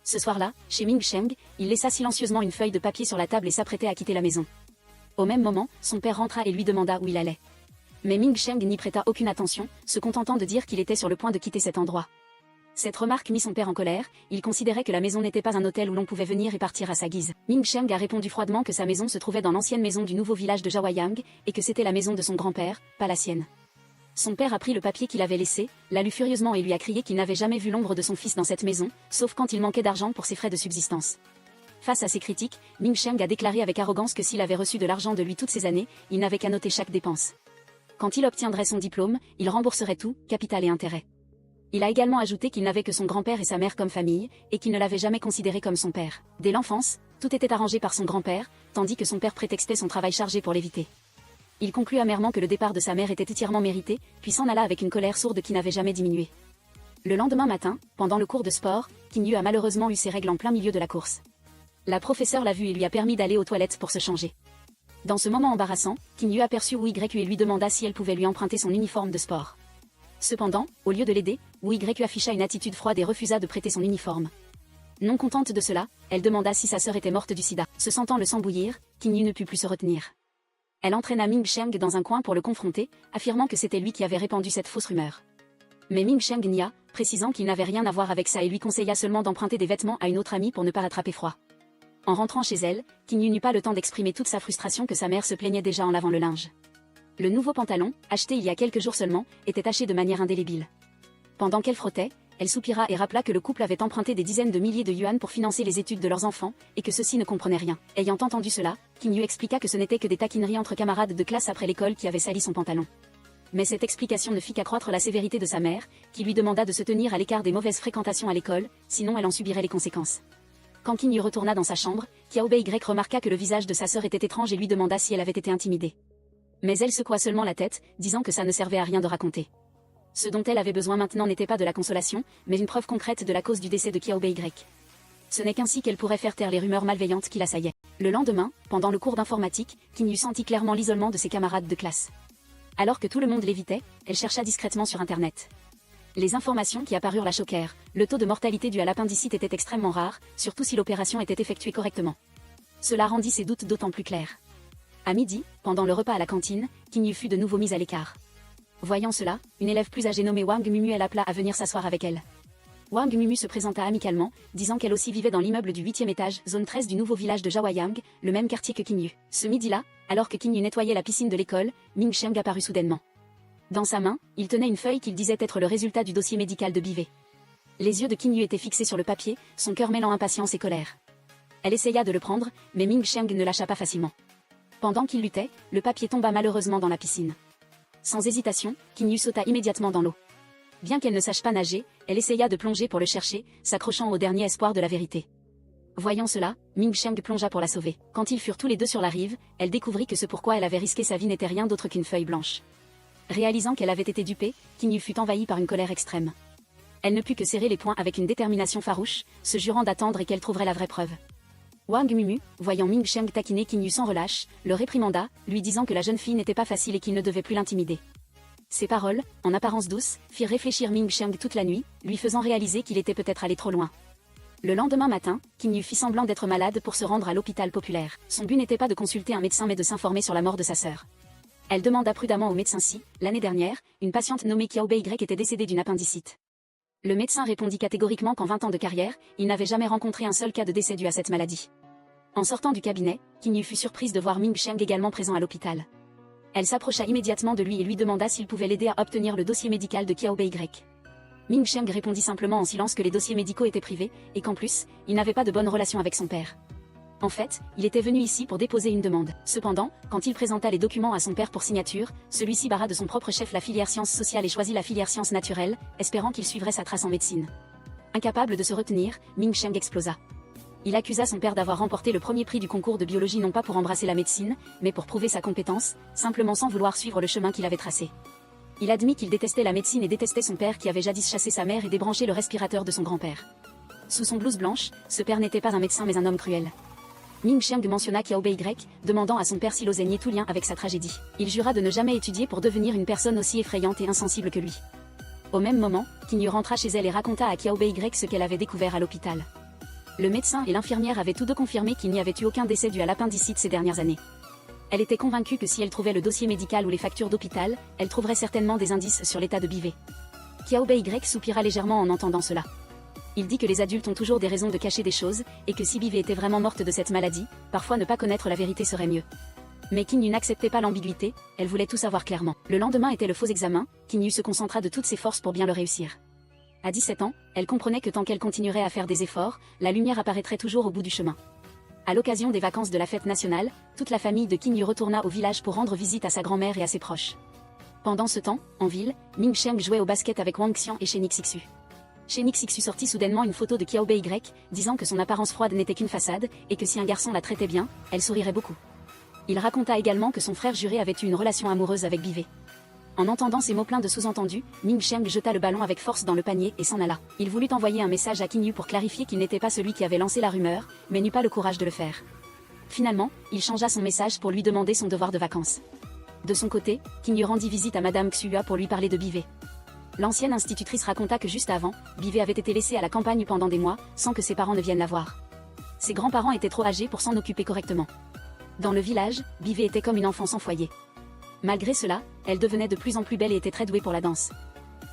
Ce soir-là, chez Ming Sheng, il laissa silencieusement une feuille de papier sur la table et s'apprêtait à quitter la maison. Au même moment, son père rentra et lui demanda où il allait. Mais Ming Sheng n'y prêta aucune attention, se contentant de dire qu'il était sur le point de quitter cet endroit. Cette remarque mit son père en colère, il considérait que la maison n'était pas un hôtel où l'on pouvait venir et partir à sa guise. Ming Sheng a répondu froidement que sa maison se trouvait dans l'ancienne maison du nouveau village de Jawayang, et que c'était la maison de son grand-père, pas la sienne. Son père a pris le papier qu'il avait laissé, l'a lu furieusement et lui a crié qu'il n'avait jamais vu l'ombre de son fils dans cette maison, sauf quand il manquait d'argent pour ses frais de subsistance. Face à ces critiques, Ming Sheng a déclaré avec arrogance que s'il avait reçu de l'argent de lui toutes ces années, il n'avait qu'à noter chaque dépense. Quand il obtiendrait son diplôme, il rembourserait tout, capital et intérêt. Il a également ajouté qu'il n'avait que son grand-père et sa mère comme famille, et qu'il ne l'avait jamais considéré comme son père. Dès l'enfance, tout était arrangé par son grand-père, tandis que son père prétextait son travail chargé pour l'éviter. Il conclut amèrement que le départ de sa mère était entièrement mérité, puis s'en alla avec une colère sourde qui n'avait jamais diminué. Le lendemain matin, pendant le cours de sport, Qin Yu a malheureusement eu ses règles en plein milieu de la course. La professeure l'a vu et lui a permis d'aller aux toilettes pour se changer. Dans ce moment embarrassant, Qin Yu aperçut Wu Yue et lui demanda si elle pouvait lui emprunter son uniforme de sport. Cependant, au lieu de l'aider, Wu Yue afficha une attitude froide et refusa de prêter son uniforme. Non contente de cela, elle demanda si sa sœur était morte du sida. Se sentant le sang bouillir, Qin Yu ne put plus se retenir. Elle entraîna Ming Sheng dans un coin pour le confronter, affirmant que c'était lui qui avait répandu cette fausse rumeur. Mais Ming Sheng nia, précisant qu'il n'avait rien à voir avec ça et lui conseilla seulement d'emprunter des vêtements à une autre amie pour ne pas attraper froid. En rentrant chez elle, Qin Yu n'eut pas le temps d'exprimer toute sa frustration que sa mère se plaignait déjà en lavant le linge. Le nouveau pantalon, acheté il y a quelques jours seulement, était taché de manière indélébile. Pendant qu'elle frottait, elle soupira et rappela que le couple avait emprunté des dizaines de milliers de yuan pour financer les études de leurs enfants, et que ceux-ci ne comprenaient rien. Ayant entendu cela, Qin Yu expliqua que ce n'était que des taquineries entre camarades de classe après l'école qui avaient sali son pantalon. Mais cette explication ne fit qu'accroître la sévérité de sa mère, qui lui demanda de se tenir à l'écart des mauvaises fréquentations à l'école, sinon elle en subirait les conséquences. Quand Qin Yu retourna dans sa chambre, Xiao Bei remarqua que le visage de sa sœur était étrange et lui demanda si elle avait été intimidée. Mais elle secoua seulement la tête, disant que ça ne servait à rien de raconter. Ce dont elle avait besoin maintenant n'était pas de la consolation, mais une preuve concrète de la cause du décès de Xiao Bei. Ce n'est qu'ainsi qu'elle pourrait faire taire les rumeurs malveillantes qui l'assaillaient. Le lendemain, pendant le cours d'informatique, Qin Yu sentit clairement l'isolement de ses camarades de classe. Alors que tout le monde l'évitait, elle chercha discrètement sur Internet. Les informations qui apparurent la choquèrent. Le taux de mortalité dû à l'appendicite était extrêmement rare, surtout si l'opération était effectuée correctement. Cela rendit ses doutes d'autant plus clairs. À midi, pendant le repas à la cantine, Qin Yu fut de nouveau mise à l'écart. Voyant cela, une élève plus âgée nommée Wang Mumu l'appela à venir s'asseoir avec elle. Wang Mumu se présenta amicalement, disant qu'elle aussi vivait dans l'immeuble du 8e étage, zone 13 du nouveau village de Jawayang, le même quartier que Qin Yu. Ce midi-là, alors que Qin Yu nettoyait la piscine de l'école, Ming Sheng apparut soudainement. Dans sa main, il tenait une feuille qu'il disait être le résultat du dossier médical de Bivey. Les yeux de Qin Yu étaient fixés sur le papier, son cœur mêlant impatience et colère. Elle essaya de le prendre, mais Ming Sheng ne lâcha pas facilement. Pendant qu'il luttait, le papier tomba malheureusement dans la piscine. Sans hésitation, Qin Yu sauta immédiatement dans l'eau. Bien qu'elle ne sache pas nager, elle essaya de plonger pour le chercher, s'accrochant au dernier espoir de la vérité. Voyant cela, Ming Sheng plongea pour la sauver. Quand ils furent tous les deux sur la rive, elle découvrit que ce pourquoi elle avait risqué sa vie n'était rien d'autre qu'une feuille blanche. Réalisant qu'elle avait été dupée, Qin Yu fut envahie par une colère extrême. Elle ne put que serrer les poings avec une détermination farouche, se jurant d'attendre et qu'elle trouverait la vraie preuve. Wang Mumu, voyant Ming Sheng taquiner Qin Yu sans relâche, le réprimanda, lui disant que la jeune fille n'était pas facile et qu'il ne devait plus l'intimider. Ces paroles, en apparence douces, firent réfléchir Ming Xiang toute la nuit, lui faisant réaliser qu'il était peut-être allé trop loin. Le lendemain matin, Qin Yu fit semblant d'être malade pour se rendre à l'hôpital populaire. Son but n'était pas de consulter un médecin mais de s'informer sur la mort de sa sœur. Elle demanda prudemment au médecin si, l'année dernière, une patiente nommée Qiao Bei était décédée d'une appendicite. Le médecin répondit catégoriquement qu'en 20 ans de carrière, il n'avait jamais rencontré un seul cas de décès dû à cette maladie. En sortant du cabinet, Qin Yu fut surprise de voir Ming Xiang également présent à l'hôpital. Elle s'approcha immédiatement de lui et lui demanda s'il pouvait l'aider à obtenir le dossier médical de Qiao Bei. Ming Xiang répondit simplement en silence que les dossiers médicaux étaient privés, et qu'en plus, il n'avait pas de bonne relation avec son père. En fait, il était venu ici pour déposer une demande. Cependant, quand il présenta les documents à son père pour signature, celui-ci barra de son propre chef la filière sciences sociales et choisit la filière sciences naturelles, espérant qu'il suivrait sa trace en médecine. Incapable de se retenir, Ming Xiang explosa. Il accusa son père d'avoir remporté le premier prix du concours de biologie non pas pour embrasser la médecine, mais pour prouver sa compétence, simplement sans vouloir suivre le chemin qu'il avait tracé. Il admit qu'il détestait la médecine et détestait son père qui avait jadis chassé sa mère et débranché le respirateur de son grand-père. Sous son blouse blanche, ce père n'était pas un médecin mais un homme cruel. Ming Xiang mentionna Qiao Bei, demandant à son père s'il osait nier tout lien avec sa tragédie. Il jura de ne jamais étudier pour devenir une personne aussi effrayante et insensible que lui. Au même moment, Qin Yu rentra chez elle et raconta à Qiao Bei ce qu'elle avait découvert à l'hôpital. Le médecin et l'infirmière avaient tous deux confirmé qu'il n'y avait eu aucun décès dû à l'appendicite ces dernières années. Elle était convaincue que si elle trouvait le dossier médical ou les factures d'hôpital, elle trouverait certainement des indices sur l'état de Bivé. Qiao Bei soupira légèrement en entendant cela. Il dit que les adultes ont toujours des raisons de cacher des choses, et que si Bivé était vraiment morte de cette maladie, parfois ne pas connaître la vérité serait mieux. Mais Qin Yu n'acceptait pas l'ambiguïté, elle voulait tout savoir clairement. Le lendemain était le faux examen, Qin Yu se concentra de toutes ses forces pour bien le réussir. À 17 ans, elle comprenait que tant qu'elle continuerait à faire des efforts, la lumière apparaîtrait toujours au bout du chemin. À l'occasion des vacances de la fête nationale, toute la famille de Qin Yu retourna au village pour rendre visite à sa grand-mère et à ses proches. Pendant ce temps, en ville, Ming Xiang jouait au basket avec Wang Xian et Shenix Xu. Shenix Xu sortit soudainement une photo de Qiao Bei, disant que son apparence froide n'était qu'une façade, et que si un garçon la traitait bien, elle sourirait beaucoup. Il raconta également que son frère juré avait eu une relation amoureuse avec Bivé. En entendant ces mots pleins de sous-entendus, Ming Xiang jeta le ballon avec force dans le panier et s'en alla. Il voulut envoyer un message à Qin Yu pour clarifier qu'il n'était pas celui qui avait lancé la rumeur, mais n'eut pas le courage de le faire. Finalement, il changea son message pour lui demander son devoir de vacances. De son côté, Qin Yu rendit visite à Madame Xua pour lui parler de Bivé. L'ancienne institutrice raconta que juste avant, Bivé avait été laissée à la campagne pendant des mois, sans que ses parents ne viennent la voir. Ses grands-parents étaient trop âgés pour s'en occuper correctement. Dans le village, Bivé était comme une enfant sans foyer. Malgré cela, elle devenait de plus en plus belle et était très douée pour la danse.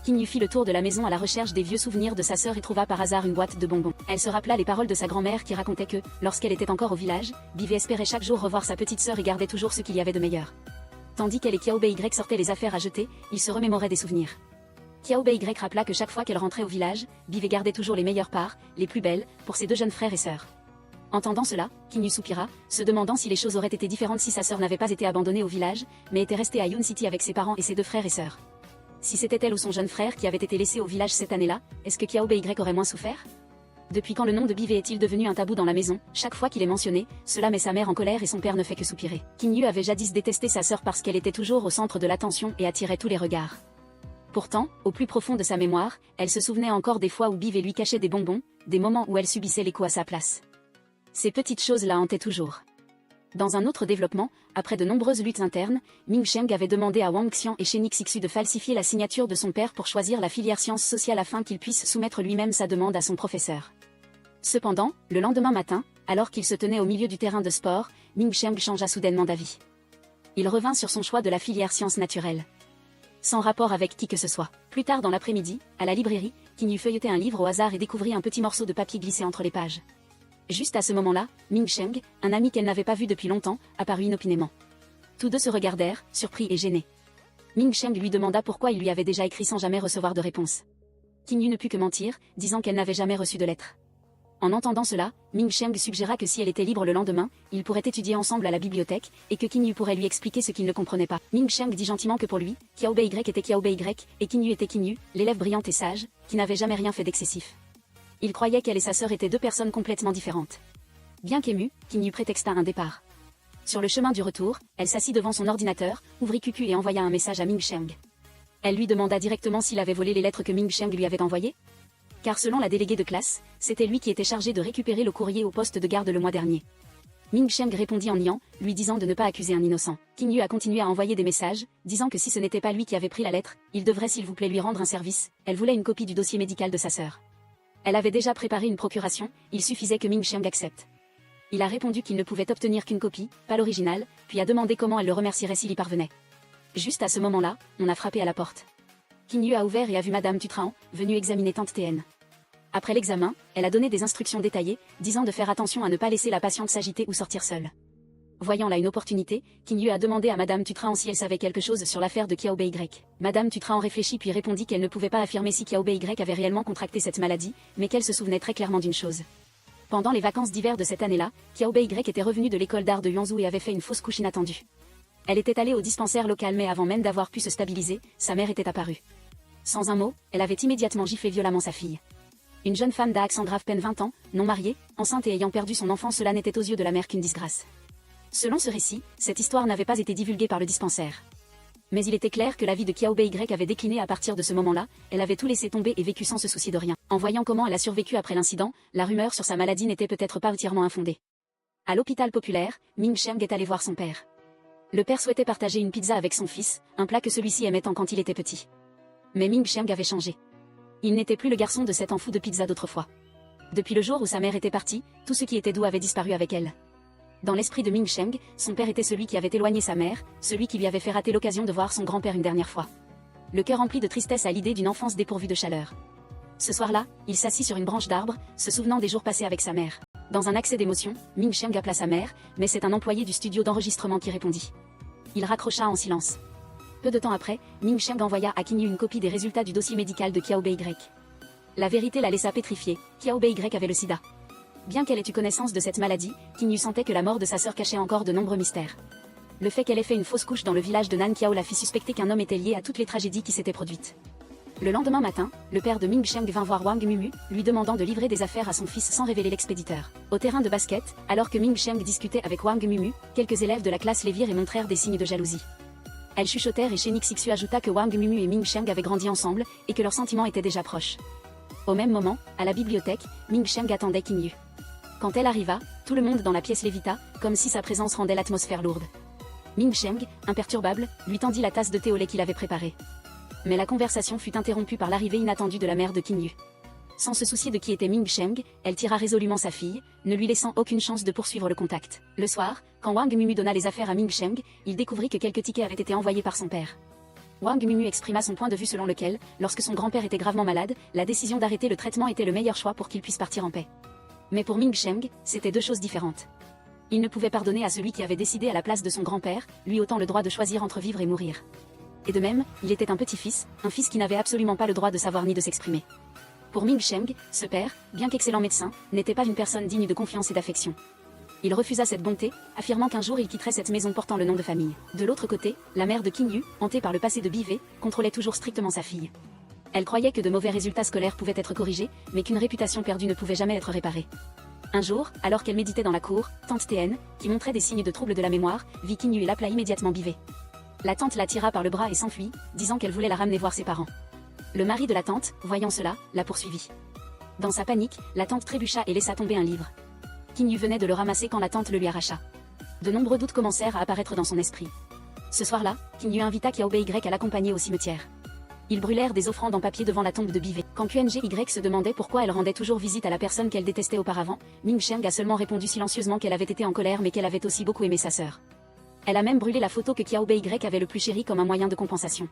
Qin Yu fit le tour de la maison à la recherche des vieux souvenirs de sa sœur et trouva par hasard une boîte de bonbons. Elle se rappela les paroles de sa grand-mère qui racontait que, lorsqu'elle était encore au village, Bivé espérait chaque jour revoir sa petite sœur et gardait toujours ce qu'il y avait de meilleur. Tandis qu'elle et Qiao Bei sortaient les affaires à jeter, ils se remémoraient des souvenirs. Qiao Bei rappela que chaque fois qu'elle rentrait au village, Bivé gardait toujours les meilleures parts, les plus belles, pour ses deux jeunes frères et sœurs. Entendant cela, Qin Yu soupira, se demandant si les choses auraient été différentes si sa sœur n'avait pas été abandonnée au village, mais était restée à Yun City avec ses parents et ses deux frères et sœurs. Si c'était elle ou son jeune frère qui avait été laissé au village cette année-là, est-ce que Qiao Bei aurait moins souffert? Depuis quand le nom de Bivé est-il devenu un tabou dans la maison? Chaque fois qu'il est mentionné, cela met sa mère en colère et son père ne fait que soupirer. Qin Yu avait jadis détesté sa sœur parce qu'elle était toujours au centre de l'attention et attirait tous les regards. Pourtant, au plus profond de sa mémoire, elle se souvenait encore des fois où Bivé lui cachait des bonbons, des moments où elle subissait les coups à sa place. Ces petites choses la hantaient toujours. Dans un autre développement, après de nombreuses luttes internes, Ming Xiang avait demandé à Wang Xian et Shenix Xu de falsifier la signature de son père pour choisir la filière sciences sociales afin qu'il puisse soumettre lui-même sa demande à son professeur. Cependant, le lendemain matin, alors qu'il se tenait au milieu du terrain de sport, Ming Xiang changea soudainement d'avis. Il revint sur son choix de la filière sciences naturelles. Sans rapport avec qui que ce soit. Plus tard dans l'après-midi, à la librairie, Qin Yu feuilletait un livre au hasard et découvrit un petit morceau de papier glissé entre les pages. Juste à ce moment-là, Ming Xiang, un ami qu'elle n'avait pas vu depuis longtemps, apparut inopinément. Tous deux se regardèrent, surpris et gênés. Ming Xiang lui demanda pourquoi il lui avait déjà écrit sans jamais recevoir de réponse. Qin Yu ne put que mentir, disant qu'elle n'avait jamais reçu de lettre. En entendant cela, Ming Xiang suggéra que si elle était libre le lendemain, ils pourraient étudier ensemble à la bibliothèque, et que Qin Yu pourrait lui expliquer ce qu'il ne comprenait pas. Ming Xiang dit gentiment que pour lui, Qiao Bei était Qiao Bei, et Qin Yu était Qin Yu, l'élève brillante et sage, qui n'avait jamais rien fait d'excessif. Il croyait qu'elle et sa sœur étaient deux personnes complètement différentes. Bien qu'émue, Qin Yu prétexta un départ. Sur le chemin du retour, elle s'assit devant son ordinateur, ouvrit QQ et envoya un message à Ming Xiang. Elle lui demanda directement s'il avait volé les lettres que Ming Xiang lui avait envoyées. Car selon la déléguée de classe, c'était lui qui était chargé de récupérer le courrier au poste de garde le mois dernier. Ming Sheng répondit en niant, lui disant de ne pas accuser un innocent. Qin Yu a continué à envoyer des messages, disant que si ce n'était pas lui qui avait pris la lettre, il devrait s'il vous plaît lui rendre un service. Elle voulait une copie du dossier médical de sa sœur. Elle avait déjà préparé une procuration, il suffisait que Ming Sheng accepte. Il a répondu qu'il ne pouvait obtenir qu'une copie, pas l'original, puis a demandé comment elle le remercierait s'il y parvenait. Juste à ce moment-là, on a frappé à la porte. Qin Yu a ouvert et a vu Madame Tutraan, venue examiner Tante TN. Après l'examen, elle a donné des instructions détaillées, disant de faire attention à ne pas laisser la patiente s'agiter ou sortir seule. Voyant là une opportunité, Qin Yu a demandé à Madame Tutraan si elle savait quelque chose sur l'affaire de Qiao Bei. Madame Tutraan réfléchit puis répondit qu'elle ne pouvait pas affirmer si Qiao Bei avait réellement contracté cette maladie, mais qu'elle se souvenait très clairement d'une chose. Pendant les vacances d'hiver de cette année-là, Qiao Bei était revenue de l'école d'art de Yuanzhou et avait fait une fausse couche inattendue. Elle était allée au dispensaire local mais avant même d'avoir pu se stabiliser, sa mère était apparue. Sans un mot, elle avait immédiatement giflé violemment sa fille. Une jeune femme d'accent grave peine 20 ans, non mariée, enceinte et ayant perdu son enfant, cela n'était aux yeux de la mère qu'une disgrâce. Selon ce récit, cette histoire n'avait pas été divulguée par le dispensaire. Mais il était clair que la vie de Qiao Bei avait décliné à partir de ce moment-là, elle avait tout laissé tomber et vécu sans se soucier de rien. En voyant comment elle a survécu après l'incident, la rumeur sur sa maladie n'était peut-être pas entièrement infondée. À l'hôpital populaire, Ming Sheng est allé voir son père. Le père souhaitait partager une pizza avec son fils, un plat que celui-ci aimait tant quand il était petit. Mais Ming Sheng avait changé. Il n'était plus le garçon de cet enfant de pizza d'autrefois. Depuis le jour où sa mère était partie, tout ce qui était doux avait disparu avec elle. Dans l'esprit de Ming Sheng, son père était celui qui avait éloigné sa mère, celui qui lui avait fait rater l'occasion de voir son grand-père une dernière fois. Le cœur rempli de tristesse à l'idée d'une enfance dépourvue de chaleur. Ce soir-là, il s'assit sur une branche d'arbre, se souvenant des jours passés avec sa mère. Dans un accès d'émotion, Ming Sheng appela sa mère, mais c'est un employé du studio d'enregistrement qui répondit. Il raccrocha en silence. Peu de temps après, Ming Sheng envoya à Qin Yu une copie des résultats du dossier médical de Qiao Bei. La vérité la laissa pétrifiée, Qiao Bei avait le sida. Bien qu'elle ait eu connaissance de cette maladie, Qin Yu sentait que la mort de sa sœur cachait encore de nombreux mystères. Le fait qu'elle ait fait une fausse couche dans le village de Nanqiao la fit suspecter qu'un homme était lié à toutes les tragédies qui s'étaient produites. Le lendemain matin, le père de Ming Sheng vint voir Wang Mumu, lui demandant de livrer des affaires à son fils sans révéler l'expéditeur. Au terrain de basket, alors que Ming Sheng discutait avec Wang Mumu, quelques élèves de la classe les virent et montrèrent des signes de jalousie. Elles chuchotèrent et Shenix Xu ajouta que Wang Mumu et Ming Sheng avaient grandi ensemble, et que leurs sentiments étaient déjà proches. Au même moment, à la bibliothèque, Ming Sheng attendait Qin Yu. Quand elle arriva, tout le monde dans la pièce lévita, comme si sa présence rendait l'atmosphère lourde. Ming Sheng, imperturbable, lui tendit la tasse de thé au lait qu'il avait préparée. Mais la conversation fut interrompue par l'arrivée inattendue de la mère de Qin Yu. Sans se soucier de qui était Ming Sheng, elle tira résolument sa fille, ne lui laissant aucune chance de poursuivre le contact. Le soir, quand Wang Mumu donna les affaires à Ming Sheng, il découvrit que quelques tickets avaient été envoyés par son père. Wang Mumu exprima son point de vue selon lequel, lorsque son grand-père était gravement malade, la décision d'arrêter le traitement était le meilleur choix pour qu'il puisse partir en paix. Mais pour Ming Sheng, c'était deux choses différentes. Il ne pouvait pardonner à celui qui avait décidé à la place de son grand-père, lui ôtant le droit de choisir entre vivre et mourir. Et de même, il était un petit-fils, un fils qui n'avait absolument pas le droit de savoir ni de s'exprimer. Pour Ming Sheng, ce père, bien qu'excellent médecin, n'était pas une personne digne de confiance et d'affection. Il refusa cette bonté, affirmant qu'un jour il quitterait cette maison portant le nom de famille. De l'autre côté, la mère de Qin Yu, hantée par le passé de Bivé, contrôlait toujours strictement sa fille. Elle croyait que de mauvais résultats scolaires pouvaient être corrigés, mais qu'une réputation perdue ne pouvait jamais être réparée. Un jour, alors qu'elle méditait dans la cour, Tante TN, qui montrait des signes de troubles de la mémoire, vit Qin Yu et l'appela immédiatement Bivé. La tante la tira par le bras et s'enfuit, disant qu'elle voulait la ramener voir ses parents. Le mari de la tante, voyant cela, la poursuivit. Dans sa panique, la tante trébucha et laissa tomber un livre. Qin Yu venait de le ramasser quand la tante le lui arracha. De nombreux doutes commencèrent à apparaître dans son esprit. Ce soir-là, Qin Yu invita Qiao Bei à l'accompagner au cimetière. Ils brûlèrent des offrandes en papier devant la tombe de Bivé. Quand QNGY se demandait pourquoi elle rendait toujours visite à la personne qu'elle détestait auparavant, Ming Sheng a seulement répondu silencieusement qu'elle avait été en colère mais qu'elle avait aussi beaucoup aimé sa sœur. Elle a même brûlé la photo que Qiao Bei avait le plus chérie comme un moyen de compensation.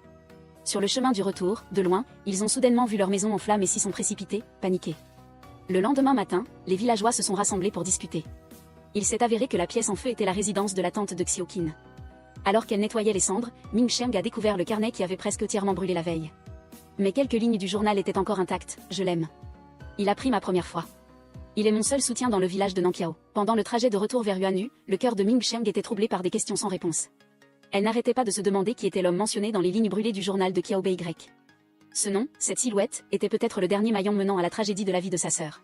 Sur le chemin du retour, de loin, ils ont soudainement vu leur maison en flammes et s'y sont précipités, paniqués. Le lendemain matin, les villageois se sont rassemblés pour discuter. Il s'est avéré que la pièce en feu était la résidence de la tante de Xiaoqin. Alors qu'elle nettoyait les cendres, Ming Sheng a découvert le carnet qui avait presque entièrement brûlé la veille. Mais quelques lignes du journal étaient encore intactes, je l'aime. Il a pris ma première fois. Il est mon seul soutien dans le village de Nanqiao. Pendant le trajet de retour vers Yuanu, le cœur de Ming Sheng était troublé par des questions sans réponse. Elle n'arrêtait pas de se demander qui était l'homme mentionné dans les lignes brûlées du journal de Qiao Bei. Ce nom, cette silhouette, était peut-être le dernier maillon menant à la tragédie de la vie de sa sœur.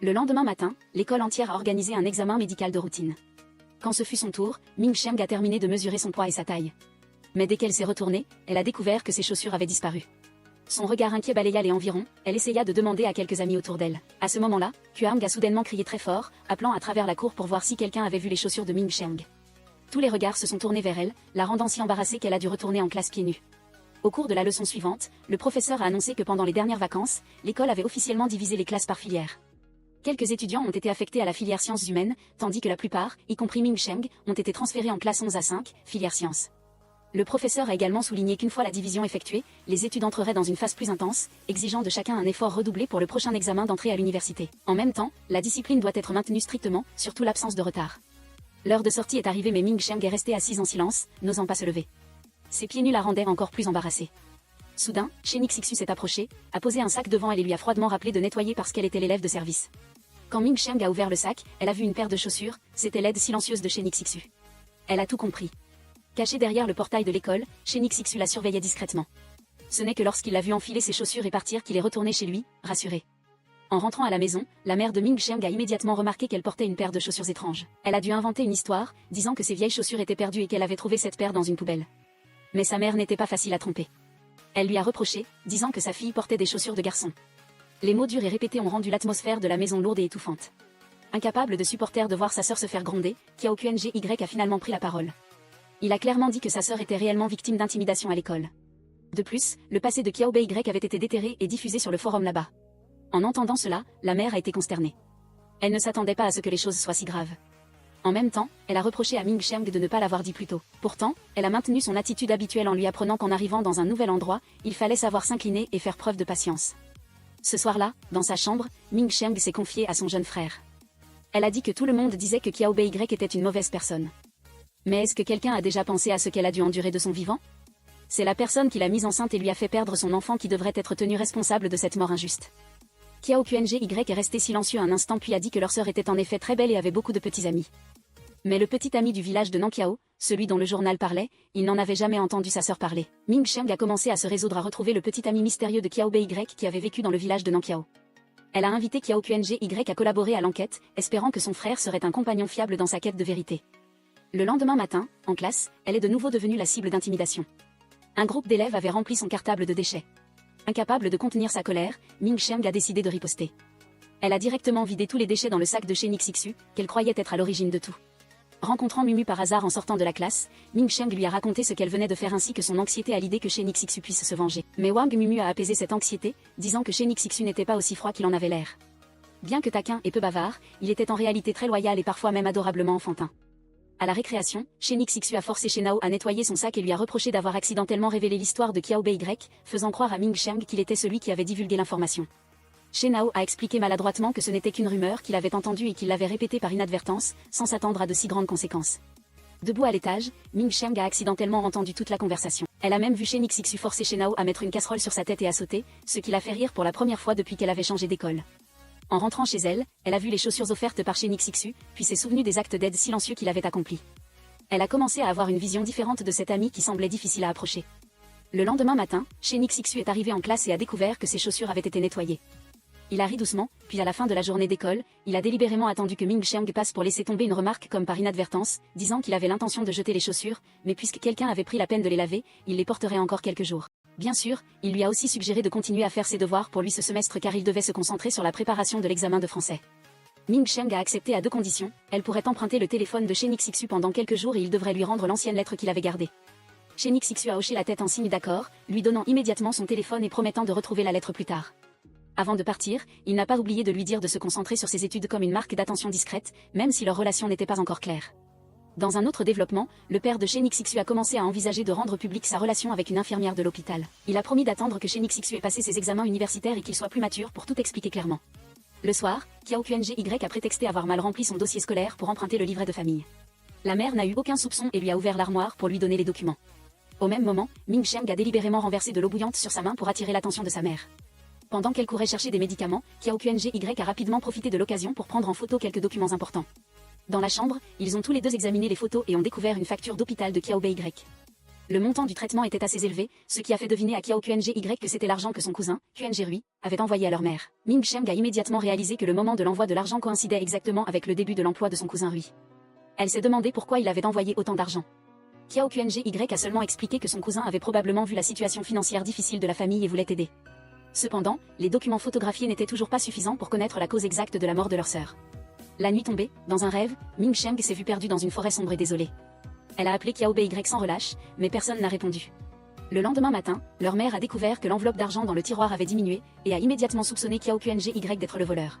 Le lendemain matin, l'école entière a organisé un examen médical de routine. Quand ce fut son tour, Ming Sheng a terminé de mesurer son poids et sa taille. Mais dès qu'elle s'est retournée, elle a découvert que ses chaussures avaient disparu. Son regard inquiet balaya les environs, elle essaya de demander à quelques amis autour d'elle. À ce moment-là, Kuang a soudainement crié très fort, appelant à travers la cour pour voir si quelqu'un avait vu les chaussures de Ming Sheng. Tous les regards se sont tournés vers elle, la rendant si embarrassée qu'elle a dû retourner en classe pieds nus. Au cours de la leçon suivante, le professeur a annoncé que pendant les dernières vacances, l'école avait officiellement divisé les classes par filière. Quelques étudiants ont été affectés à la filière sciences humaines, tandis que la plupart, y compris Ming Sheng, ont été transférés en classe 11 à 5, filière sciences. Le professeur a également souligné qu'une fois la division effectuée, les études entreraient dans une phase plus intense, exigeant de chacun un effort redoublé pour le prochain examen d'entrée à l'université. En même temps, la discipline doit être maintenue strictement, surtout l'absence de retard. L'heure de sortie est arrivée mais Ming Sheng est restée assise en silence, n'osant pas se lever. Ses pieds nus la rendaient encore plus embarrassée. Soudain, Shenix Xu s'est approchée, a posé un sac devant elle et lui a froidement rappelé de nettoyer parce qu'elle était l'élève de service. Quand Ming Sheng a ouvert le sac, elle a vu une paire de chaussures, c'était l'aide silencieuse de Shenix Xu. Elle a tout compris. Caché derrière le portail de l'école, Shenix Xu la surveillait discrètement. Ce n'est que lorsqu'il l'a vu enfiler ses chaussures et partir qu'il est retourné chez lui, rassuré. En rentrant à la maison, la mère de Ming Sheng a immédiatement remarqué qu'elle portait une paire de chaussures étranges. Elle a dû inventer une histoire, disant que ses vieilles chaussures étaient perdues et qu'elle avait trouvé cette paire dans une poubelle. Mais sa mère n'était pas facile à tromper. Elle lui a reproché, disant que sa fille portait des chaussures de garçon. Les mots durs et répétés ont rendu l'atmosphère de la maison lourde et étouffante. Incapable de supporter de voir sa sœur se faire gronder, Kiao Qng a finalement pris la parole. Il a clairement dit que sa sœur était réellement victime d'intimidation à l'école. De plus, le passé de Kiao Bei avait été déterré et diffusé sur le forum là-bas. En entendant cela, la mère a été consternée. Elle ne s'attendait pas à ce que les choses soient si graves. En même temps, elle a reproché à Ming Sheng de ne pas l'avoir dit plus tôt. Pourtant, elle a maintenu son attitude habituelle en lui apprenant qu'en arrivant dans un nouvel endroit, il fallait savoir s'incliner et faire preuve de patience. Ce soir-là, dans sa chambre, Ming Sheng s'est confiée à son jeune frère. Elle a dit que tout le monde disait que Kiao Bei était une mauvaise personne. Mais est-ce que quelqu'un a déjà pensé à ce qu'elle a dû endurer de son vivant? C'est la personne qui l'a mise enceinte et lui a fait perdre son enfant qui devrait être tenue responsable de cette mort injuste. Kiao Qng est resté silencieux un instant puis a dit que leur sœur était en effet très belle et avait beaucoup de petits amis. Mais le petit ami du village de Nankiao, celui dont le journal parlait, il n'en avait jamais entendu sa sœur parler. Ming Sheng a commencé à se résoudre à retrouver le petit ami mystérieux de Kiao Bei qui avait vécu dans le village de Nankiao. Elle a invité Kiao Qng à collaborer à l'enquête, espérant que son frère serait un compagnon fiable dans sa quête de vérité. Le lendemain matin, en classe, elle est de nouveau devenue la cible d'intimidation. Un groupe d'élèves avait rempli son cartable de déchets. Incapable de contenir sa colère, Ming Sheng a décidé de riposter. Elle a directement vidé tous les déchets dans le sac de Shenix Xu, qu'elle croyait être à l'origine de tout. Rencontrant Mumu par hasard en sortant de la classe, Ming Sheng lui a raconté ce qu'elle venait de faire ainsi que son anxiété à l'idée que Shenix Xu puisse se venger. Mais Wang Mumu a apaisé cette anxiété, disant que Shenix Xu n'était pas aussi froid qu'il en avait l'air. Bien que taquin et peu bavard, il était en réalité très loyal et parfois même adorablement enfantin. À la récréation, Shenix Xu a forcé Shenao à nettoyer son sac et lui a reproché d'avoir accidentellement révélé l'histoire de Kiao Bei, faisant croire à Ming Sheng qu'il était celui qui avait divulgué l'information. Shenao a expliqué maladroitement que ce n'était qu'une rumeur qu'il avait entendue et qu'il l'avait répétée par inadvertance, sans s'attendre à de si grandes conséquences. Debout à l'étage, Ming Sheng a accidentellement entendu toute la conversation. Elle a même vu Shenix Xu forcer Shenao à mettre une casserole sur sa tête et à sauter, ce qui l'a fait rire pour la première fois depuis qu'elle avait changé d'école. En rentrant chez elle, elle a vu les chaussures offertes par Shenix Xu, puis s'est souvenue des actes d'aide silencieux qu'il avait accomplis. Elle a commencé à avoir une vision différente de cet ami qui semblait difficile à approcher. Le lendemain matin, Shenix Xu est arrivé en classe et a découvert que ses chaussures avaient été nettoyées. Il a ri doucement, puis à la fin de la journée d'école, il a délibérément attendu que Ming Sheng passe pour laisser tomber une remarque comme par inadvertance, disant qu'il avait l'intention de jeter les chaussures, mais puisque quelqu'un avait pris la peine de les laver, il les porterait encore quelques jours. Bien sûr, il lui a aussi suggéré de continuer à faire ses devoirs pour lui ce semestre car il devait se concentrer sur la préparation de l'examen de français. Ming Sheng a accepté à deux conditions, elle pourrait emprunter le téléphone de Shenix Xu pendant quelques jours et il devrait lui rendre l'ancienne lettre qu'il avait gardée. Shenix Xu a hoché la tête en signe d'accord, lui donnant immédiatement son téléphone et promettant de retrouver la lettre plus tard. Avant de partir, il n'a pas oublié de lui dire de se concentrer sur ses études comme une marque d'attention discrète, même si leur relation n'était pas encore claire. Dans un autre développement, le père de Shenix Xu a commencé à envisager de rendre publique sa relation avec une infirmière de l'hôpital. Il a promis d'attendre que Shenix Xu ait passé ses examens universitaires et qu'il soit plus mature pour tout expliquer clairement. Le soir, Kiao Qng a prétexté avoir mal rempli son dossier scolaire pour emprunter le livret de famille. La mère n'a eu aucun soupçon et lui a ouvert l'armoire pour lui donner les documents. Au même moment, Ming Sheng a délibérément renversé de l'eau bouillante sur sa main pour attirer l'attention de sa mère. Pendant qu'elle courait chercher des médicaments, Kiao Qng a rapidement profité de l'occasion pour prendre en photo quelques documents importants. Dans la chambre, ils ont tous les deux examiné les photos et ont découvert une facture d'hôpital de Kiao Bei. Le montant du traitement était assez élevé, ce qui a fait deviner à Kiao Qng que c'était l'argent que son cousin, Qng Rui, avait envoyé à leur mère. Ming Sheng a immédiatement réalisé que le moment de l'envoi de l'argent coïncidait exactement avec le début de l'emploi de son cousin Rui. Elle s'est demandé pourquoi il avait envoyé autant d'argent. Kiao Qng a seulement expliqué que son cousin avait probablement vu la situation financière difficile de la famille et voulait aider. Cependant, les documents photographiés n'étaient toujours pas suffisants pour connaître la cause exacte de la mort de leur sœur. La nuit tombée, dans un rêve, Ming Sheng s'est vue perdue dans une forêt sombre et désolée. Elle a appelé Kiao Bei sans relâche, mais personne n'a répondu. Le lendemain matin, leur mère a découvert que l'enveloppe d'argent dans le tiroir avait diminué, et a immédiatement soupçonné Kiao Qng d'être le voleur.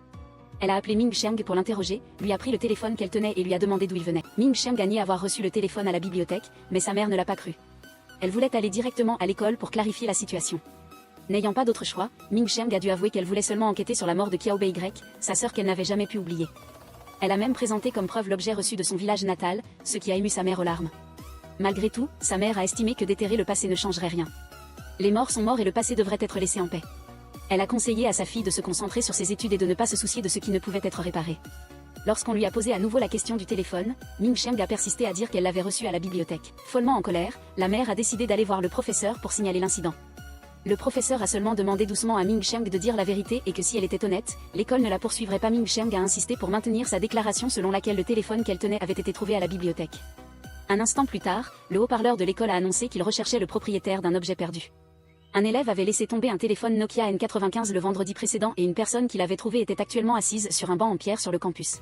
Elle a appelé Ming Sheng pour l'interroger, lui a pris le téléphone qu'elle tenait et lui a demandé d'où il venait. Ming Sheng a nié avoir reçu le téléphone à la bibliothèque, mais sa mère ne l'a pas cru. Elle voulait aller directement à l'école pour clarifier la situation. N'ayant pas d'autre choix, Ming Sheng a dû avouer qu'elle voulait seulement enquêter sur la mort de Kiao Bei, sa sœur qu'elle n'avait jamais pu oublier. Elle a même présenté comme preuve l'objet reçu de son village natal, ce qui a ému sa mère aux larmes. Malgré tout, sa mère a estimé que déterrer le passé ne changerait rien. Les morts sont morts et le passé devrait être laissé en paix. Elle a conseillé à sa fille de se concentrer sur ses études et de ne pas se soucier de ce qui ne pouvait être réparé. Lorsqu'on lui a posé à nouveau la question du téléphone, Ming Sheng a persisté à dire qu'elle l'avait reçu à la bibliothèque. Follement en colère, la mère a décidé d'aller voir le professeur pour signaler l'incident. Le professeur a seulement demandé doucement à Ming Sheng de dire la vérité et que si elle était honnête, l'école ne la poursuivrait pas. Ming Sheng a insisté pour maintenir sa déclaration selon laquelle le téléphone qu'elle tenait avait été trouvé à la bibliothèque. Un instant plus tard, le haut-parleur de l'école a annoncé qu'il recherchait le propriétaire d'un objet perdu. Un élève avait laissé tomber un téléphone Nokia N95 le vendredi précédent et une personne qui l'avait trouvé était actuellement assise sur un banc en pierre sur le campus.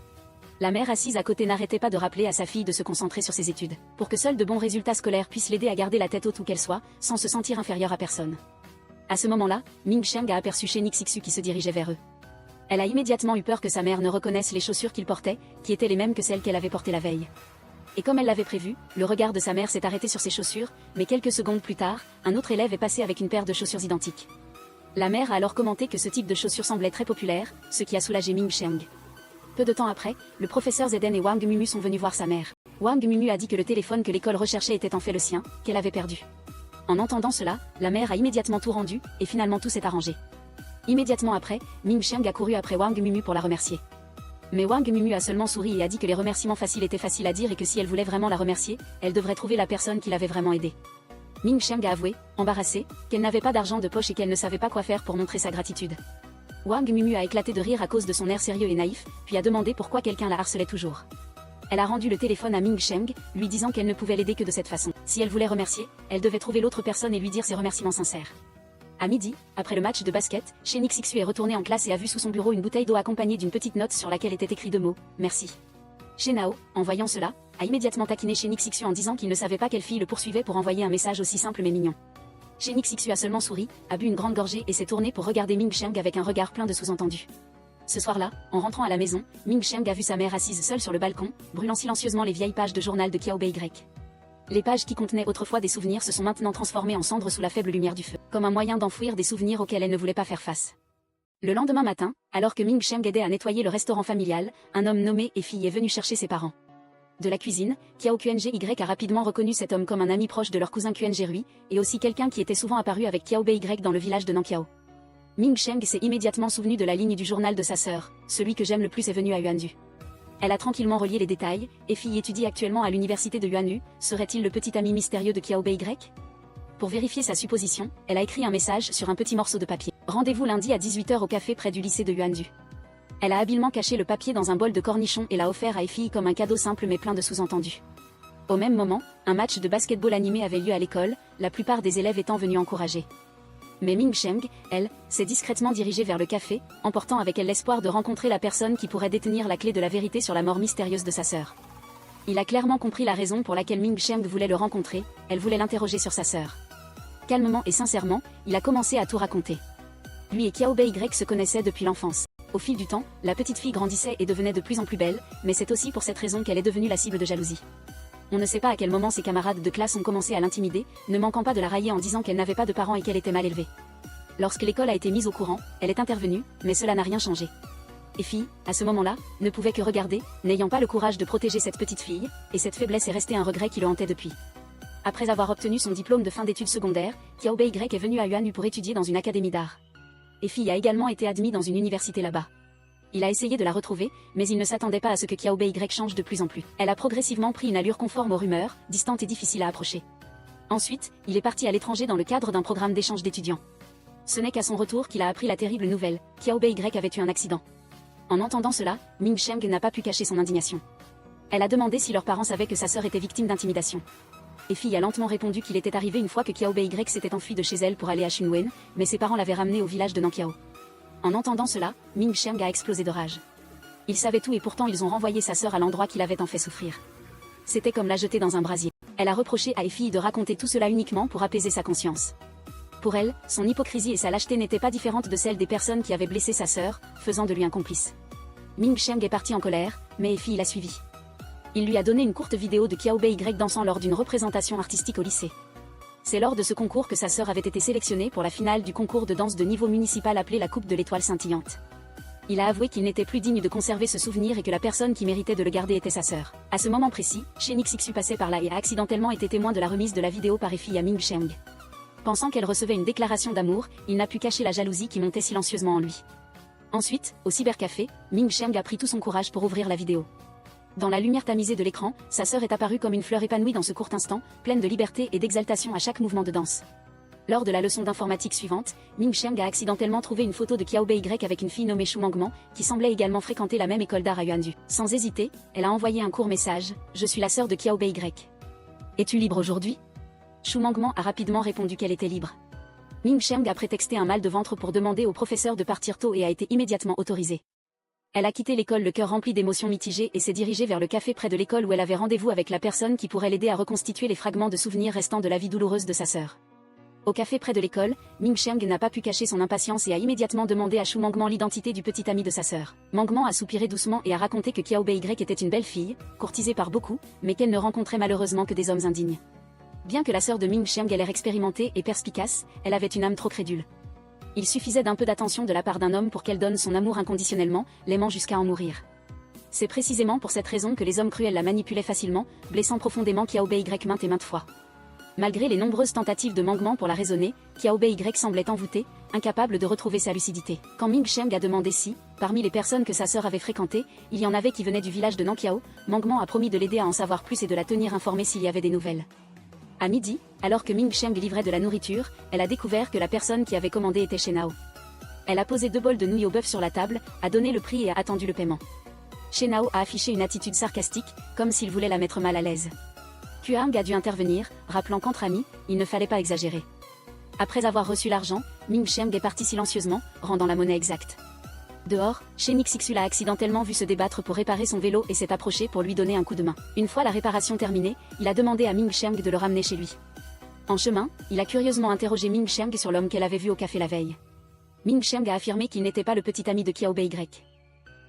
La mère assise à côté n'arrêtait pas de rappeler à sa fille de se concentrer sur ses études, pour que seuls de bons résultats scolaires puissent l'aider à garder la tête haute où qu'elle soit, sans se sentir inférieure à personne. À ce moment-là, Ming Sheng a aperçu Shenix Xu qui se dirigeait vers eux. Elle a immédiatement eu peur que sa mère ne reconnaisse les chaussures qu'il portait, qui étaient les mêmes que celles qu'elle avait portées la veille. Et comme elle l'avait prévu, le regard de sa mère s'est arrêté sur ses chaussures, mais quelques secondes plus tard, un autre élève est passé avec une paire de chaussures identiques. La mère a alors commenté que ce type de chaussures semblait très populaire, ce qui a soulagé Ming Sheng. Peu de temps après, le professeur Zeden et Wang Mumu sont venus voir sa mère. Wang Mumu a dit que le téléphone que l'école recherchait était en fait le sien, qu'elle avait perdu. En entendant cela, la mère a immédiatement tout rendu, et finalement tout s'est arrangé. Immédiatement après, Ming Sheng a couru après Wang Mumu pour la remercier. Mais Wang Mumu a seulement souri et a dit que les remerciements faciles étaient faciles à dire et que si elle voulait vraiment la remercier, elle devrait trouver la personne qui l'avait vraiment aidée. Ming Sheng a avoué, embarrassée, qu'elle n'avait pas d'argent de poche et qu'elle ne savait pas quoi faire pour montrer sa gratitude. Wang Mumu a éclaté de rire à cause de son air sérieux et naïf, puis a demandé pourquoi quelqu'un la harcelait toujours. Elle a rendu le téléphone à Ming Sheng, lui disant qu'elle ne pouvait l'aider que de cette façon. Si elle voulait remercier, elle devait trouver l'autre personne et lui dire ses remerciements sincères. À midi, après le match de basket, Shenix Xu est retourné en classe et a vu sous son bureau une bouteille d'eau accompagnée d'une petite note sur laquelle étaient écrits 2 mots, merci. Shenao, en voyant cela, a immédiatement taquiné Shenix Xu en disant qu'il ne savait pas quelle fille le poursuivait pour envoyer un message aussi simple mais mignon. Shenix Xu a seulement souri, a bu une grande gorgée et s'est tourné pour regarder Ming Sheng avec un regard plein de sous-entendus. Ce soir-là, en rentrant à la maison, Ming Sheng a vu sa mère assise seule sur le balcon, brûlant silencieusement les vieilles pages de journal de Kiao Bei. Les pages qui contenaient autrefois des souvenirs se sont maintenant transformées en cendres sous la faible lumière du feu, comme un moyen d'enfouir des souvenirs auxquels elle ne voulait pas faire face. Le lendemain matin, alors que Ming Sheng aidait à nettoyer le restaurant familial, un homme nommé Effie est venu chercher ses parents. De la cuisine, Kiao Qng a rapidement reconnu cet homme comme un ami proche de leur cousin Qng Rui, et aussi quelqu'un qui était souvent apparu avec Kiao Bei dans le village de Nankiao. Ming Sheng s'est immédiatement souvenu de la ligne du journal de sa sœur, celui que j'aime le plus est venu à Yuandu. Elle a tranquillement relié les détails, Effie étudie actuellement à l'université de Yuandu, serait-il le petit ami mystérieux de Kiao Bei? Pour vérifier sa supposition, elle a écrit un message sur un petit morceau de papier. Rendez-vous lundi à 18 h au café près du lycée de Yuandu. Elle a habilement caché le papier dans un bol de cornichons et l'a offert à Effie comme un cadeau simple mais plein de sous-entendus. Au même moment, un match de basketball animé avait lieu à l'école, la plupart des élèves étant venus encourager. Mais Ming Sheng, elle, s'est discrètement dirigée vers le café, emportant avec elle l'espoir de rencontrer la personne qui pourrait détenir la clé de la vérité sur la mort mystérieuse de sa sœur. Il a clairement compris la raison pour laquelle Ming Sheng voulait le rencontrer, elle voulait l'interroger sur sa sœur. Calmement et sincèrement, il a commencé à tout raconter. Lui et Kiao Bei se connaissaient depuis l'enfance. Au fil du temps, la petite fille grandissait et devenait de plus en plus belle, mais c'est aussi pour cette raison qu'elle est devenue la cible de jalousie. On ne sait pas à quel moment ses camarades de classe ont commencé à l'intimider, ne manquant pas de la railler en disant qu'elle n'avait pas de parents et qu'elle était mal élevée. Lorsque l'école a été mise au courant, elle est intervenue, mais cela n'a rien changé. Effie, à ce moment-là, ne pouvait que regarder, n'ayant pas le courage de protéger cette petite fille, et cette faiblesse est restée un regret qui le hantait depuis. Après avoir obtenu son diplôme de fin d'études secondaires, Kiao Bei est venu à Yuandu pour étudier dans une académie d'art. Effie a également été admis dans une université là-bas. Il a essayé de la retrouver, mais il ne s'attendait pas à ce que Kiao Bei change de plus en plus. Elle a progressivement pris une allure conforme aux rumeurs, distante et difficile à approcher. Ensuite, il est parti à l'étranger dans le cadre d'un programme d'échange d'étudiants. Ce n'est qu'à son retour qu'il a appris la terrible nouvelle, Kiao Bei avait eu un accident. En entendant cela, Ming Sheng n'a pas pu cacher son indignation. Elle a demandé si leurs parents savaient que sa sœur était victime d'intimidation. Effie a lentement répondu qu'il était arrivé une fois que Kiao Bei s'était enfui de chez elle pour aller à Shunwen, mais ses parents l'avaient ramené au village de Nankiao. En entendant cela, Ming Xiang a explosé de rage. Il savait tout et pourtant ils ont renvoyé sa sœur à l'endroit qui l'avait tant fait souffrir. C'était comme la jeter dans un brasier. Elle a reproché à Effie de raconter tout cela uniquement pour apaiser sa conscience. Pour elle, son hypocrisie et sa lâcheté n'étaient pas différentes de celles des personnes qui avaient blessé sa sœur, faisant de lui un complice. Ming Xiang est parti en colère, mais Effie l'a suivi. Il lui a donné une courte vidéo de Kiao Bei dansant lors d'une représentation artistique au lycée. C'est lors de ce concours que sa sœur avait été sélectionnée pour la finale du concours de danse de niveau municipal appelé la Coupe de l'Étoile Scintillante. Il a avoué qu'il n'était plus digne de conserver ce souvenir et que la personne qui méritait de le garder était sa sœur. À ce moment précis, Shen Xixu passait par là et a accidentellement été témoin de la remise de la vidéo par Effie à Ming Xiang. Pensant qu'elle recevait une déclaration d'amour, il n'a pu cacher la jalousie qui montait silencieusement en lui. Ensuite, au cybercafé, Ming Xiang a pris tout son courage pour ouvrir la vidéo. Dans la lumière tamisée de l'écran, sa sœur est apparue comme une fleur épanouie dans ce court instant, pleine de liberté et d'exaltation à chaque mouvement de danse. Lors de la leçon d'informatique suivante, Ming Xiang a accidentellement trouvé une photo de Kiao Bei avec une fille nommée Shu Mangman, qui semblait également fréquenter la même école d'art à Yuandu. Sans hésiter, elle a envoyé un court message « Je suis la sœur de Kiao Bei. Es-tu libre aujourd'hui ?» Shu Mangman a rapidement répondu qu'elle était libre. Ming Xiang a prétexté un mal de ventre pour demander au professeur de partir tôt et a été immédiatement autorisée. Elle a quitté l'école le cœur rempli d'émotions mitigées et s'est dirigée vers le café près de l'école où elle avait rendez-vous avec la personne qui pourrait l'aider à reconstituer les fragments de souvenirs restants de la vie douloureuse de sa sœur. Au café près de l'école, Ming Xiang n'a pas pu cacher son impatience et a immédiatement demandé à Shu Mangman l'identité du petit ami de sa sœur. Mangman a soupiré doucement et a raconté que Kiao Bei était une belle fille, courtisée par beaucoup, mais qu'elle ne rencontrait malheureusement que des hommes indignes. Bien que la sœur de Ming Xiang ait l'air expérimentée et perspicace, elle avait une âme trop crédule. Il suffisait d'un peu d'attention de la part d'un homme pour qu'elle donne son amour inconditionnellement, l'aimant jusqu'à en mourir. C'est précisément pour cette raison que les hommes cruels la manipulaient facilement, blessant profondément Kiao Bei maintes et maintes fois. Malgré les nombreuses tentatives de Mangman pour la raisonner, Kiao Bei semblait envoûtée, incapable de retrouver sa lucidité. Quand Ming Xiang a demandé si, parmi les personnes que sa sœur avait fréquentées, il y en avait qui venaient du village de Nankiao, Mangman a promis de l'aider à en savoir plus et de la tenir informée s'il y avait des nouvelles. À midi, alors que Ming Xiang livrait de la nourriture, elle a découvert que la personne qui avait commandé était Shenao. Elle a posé 2 bols de nouilles au bœuf sur la table, a donné le prix et a attendu le paiement. Shenao a affiché une attitude sarcastique, comme s'il voulait la mettre mal à l'aise. Kuang a dû intervenir, rappelant qu'entre amis, il ne fallait pas exagérer. Après avoir reçu l'argent, Ming Xiang est parti silencieusement, rendant la monnaie exacte. Dehors, Shen Xixu l'a accidentellement vu se débattre pour réparer son vélo et s'est approché pour lui donner un coup de main. Une fois la réparation terminée, il a demandé à Ming Xiang de le ramener chez lui. En chemin, il a curieusement interrogé Ming Xiang sur l'homme qu'elle avait vu au café la veille. Ming Xiang a affirmé qu'il n'était pas le petit ami de Kiao Bei.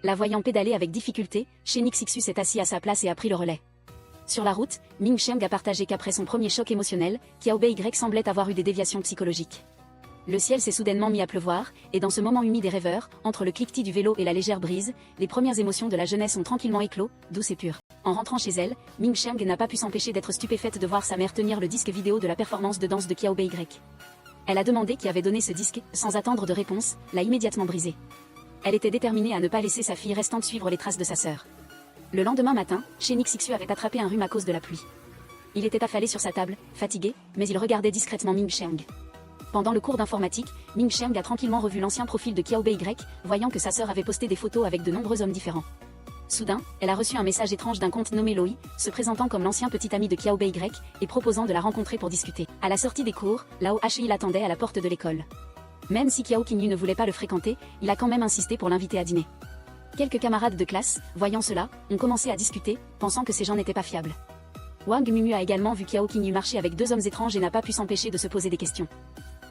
La voyant pédaler avec difficulté, Shen Xixu s'est assis à sa place et a pris le relais. Sur la route, Ming Xiang a partagé qu'après son premier choc émotionnel, Kiao Bei semblait avoir eu des déviations psychologiques. Le ciel s'est soudainement mis à pleuvoir, et dans ce moment humide et rêveur, entre le cliquetis du vélo et la légère brise, les premières émotions de la jeunesse ont tranquillement éclos, douces et pures. En rentrant chez elle, Ming Xiang n'a pas pu s'empêcher d'être stupéfaite de voir sa mère tenir le disque vidéo de la performance de danse de Kiao Bei. Elle a demandé qui avait donné ce disque, sans attendre de réponse, l'a immédiatement brisé. Elle était déterminée à ne pas laisser sa fille restante suivre les traces de sa sœur. Le lendemain matin, Shen Xixu avait attrapé un rhume à cause de la pluie. Il était affalé sur sa table, fatigué, mais il regardait discrètement Ming Xiang. Pendant le cours d'informatique, Ming Xiang a tranquillement revu l'ancien profil de Kiao Bei, voyant que sa sœur avait posté des photos avec de nombreux hommes différents. Soudain, elle a reçu un message étrange d'un compte nommé Loi, se présentant comme l'ancien petit ami de Kiao Bei et proposant de la rencontrer pour discuter. À la sortie des cours, Lao Hi l'attendait à la porte de l'école. Même si Kiao Qingyu ne voulait pas le fréquenter, il a quand même insisté pour l'inviter à dîner. Quelques camarades de classe, voyant cela, ont commencé à discuter, pensant que ces gens n'étaient pas fiables. Wang Mumu a également vu Kiao Qingyu marcher avec 2 hommes étranges et n'a pas pu s'empêcher de se poser des questions.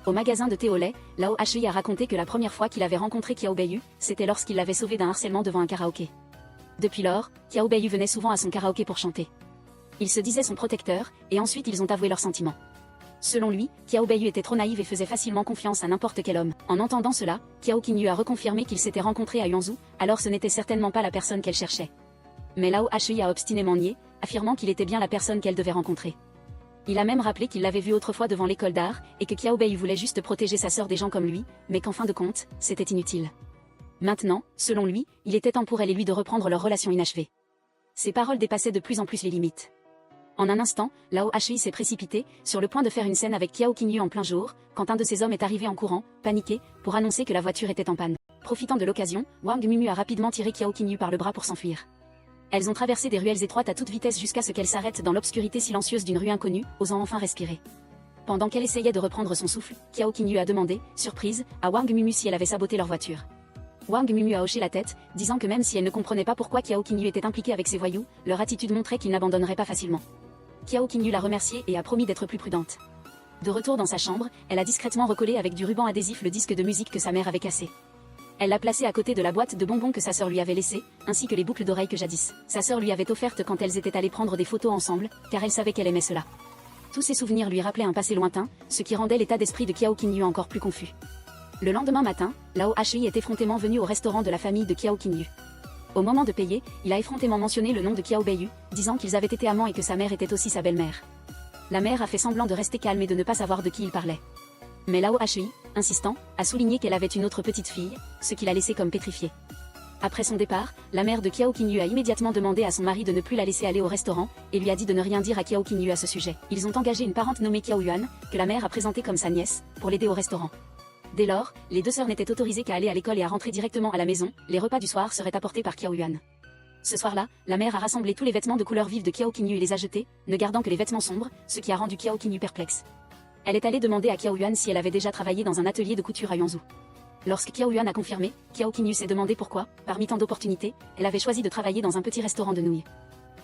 Au magasin de thé au lait, Lao Hi a raconté que la première fois qu'il avait rencontré Kiao Bei, c'était lorsqu'il l'avait sauvé d'un harcèlement devant un karaoké. Depuis lors, Kiao Bei venait souvent à son karaoké pour chanter. Il se disait son protecteur, et ensuite ils ont avoué leurs sentiments. Selon lui, Kiao Bei était trop naïve et faisait facilement confiance à n'importe quel homme. En entendant cela, Kiao Qingyu a reconfirmé qu'ils s'étaient rencontrés à Yuanzhou, alors ce n'était certainement pas la personne qu'elle cherchait. Mais Lao Hi a obstinément nié, affirmant qu'il était bien la personne qu'elle devait rencontrer. Il a même rappelé qu'il l'avait vue autrefois devant l'école d'art, et que Kiao Bei voulait juste protéger sa sœur des gens comme lui, mais qu'en fin de compte, c'était inutile. Maintenant, selon lui, il était temps pour elle et lui de reprendre leur relation inachevée. Ses paroles dépassaient de plus en plus les limites. En un instant, Lao Hi s'est précipité, sur le point de faire une scène avec Kiao Qingyu en plein jour, quand un de ses hommes est arrivé en courant, paniqué, pour annoncer que la voiture était en panne. Profitant de l'occasion, Wang Mumu a rapidement tiré Kiao Qingyu par le bras pour s'enfuir. Elles ont traversé des ruelles étroites à toute vitesse jusqu'à ce qu'elles s'arrêtent dans l'obscurité silencieuse d'une rue inconnue, osant enfin respirer. Pendant qu'elle essayait de reprendre son souffle, Kiao Qingyu a demandé, surprise, à Wang Mumu si elle avait saboté leur voiture. Wang Mumu a hoché la tête, disant que même si elle ne comprenait pas pourquoi Kiao Qingyu était impliqué avec ses voyous, leur attitude montrait qu'ils n'abandonneraient pas facilement. Kiao Qingyu l'a remerciée et a promis d'être plus prudente. De retour dans sa chambre, elle a discrètement recollé avec du ruban adhésif le disque de musique que sa mère avait cassé. Elle l'a placé à côté de la boîte de bonbons que sa sœur lui avait laissée, ainsi que les boucles d'oreilles que jadis sa sœur lui avait offertes quand elles étaient allées prendre des photos ensemble, car elle savait qu'elle aimait cela. Tous ces souvenirs lui rappelaient un passé lointain, ce qui rendait l'état d'esprit de Kiao Qingyu encore plus confus. Le lendemain matin, Lao Hui est effrontément venu au restaurant de la famille de Kiao Qingyu. Au moment de payer, il a effrontément mentionné le nom de Kiao Beiyu, disant qu'ils avaient été amants et que sa mère était aussi sa belle-mère. La mère a fait semblant de rester calme et de ne pas savoir de qui il parlait. Mais Lao Hui, insistant, a souligné qu'elle avait une autre petite fille, ce qui l'a laissée comme pétrifiée. Après son départ, la mère de Kiao Qingyu a immédiatement demandé à son mari de ne plus la laisser aller au restaurant, et lui a dit de ne rien dire à Kiao Qingyu à ce sujet. Ils ont engagé une parente nommée Kiao Yuan, que la mère a présentée comme sa nièce, pour l'aider au restaurant. Dès lors, les deux sœurs n'étaient autorisées qu'à aller à l'école et à rentrer directement à la maison, les repas du soir seraient apportés par Kiao Yuan. Ce soir-là, la mère a rassemblé tous les vêtements de couleur vive de Kiao Qingyu et les a jetés, ne gardant que les vêtements sombres, ce qui a rendu Kiao Qingyu perplexe. Elle est allée demander à Kiao Yuan si elle avait déjà travaillé dans un atelier de couture à Yuanzhou. Lorsque Kiao Yuan a confirmé, Kiao Qingyu s'est demandé pourquoi, parmi tant d'opportunités, elle avait choisi de travailler dans un petit restaurant de nouilles.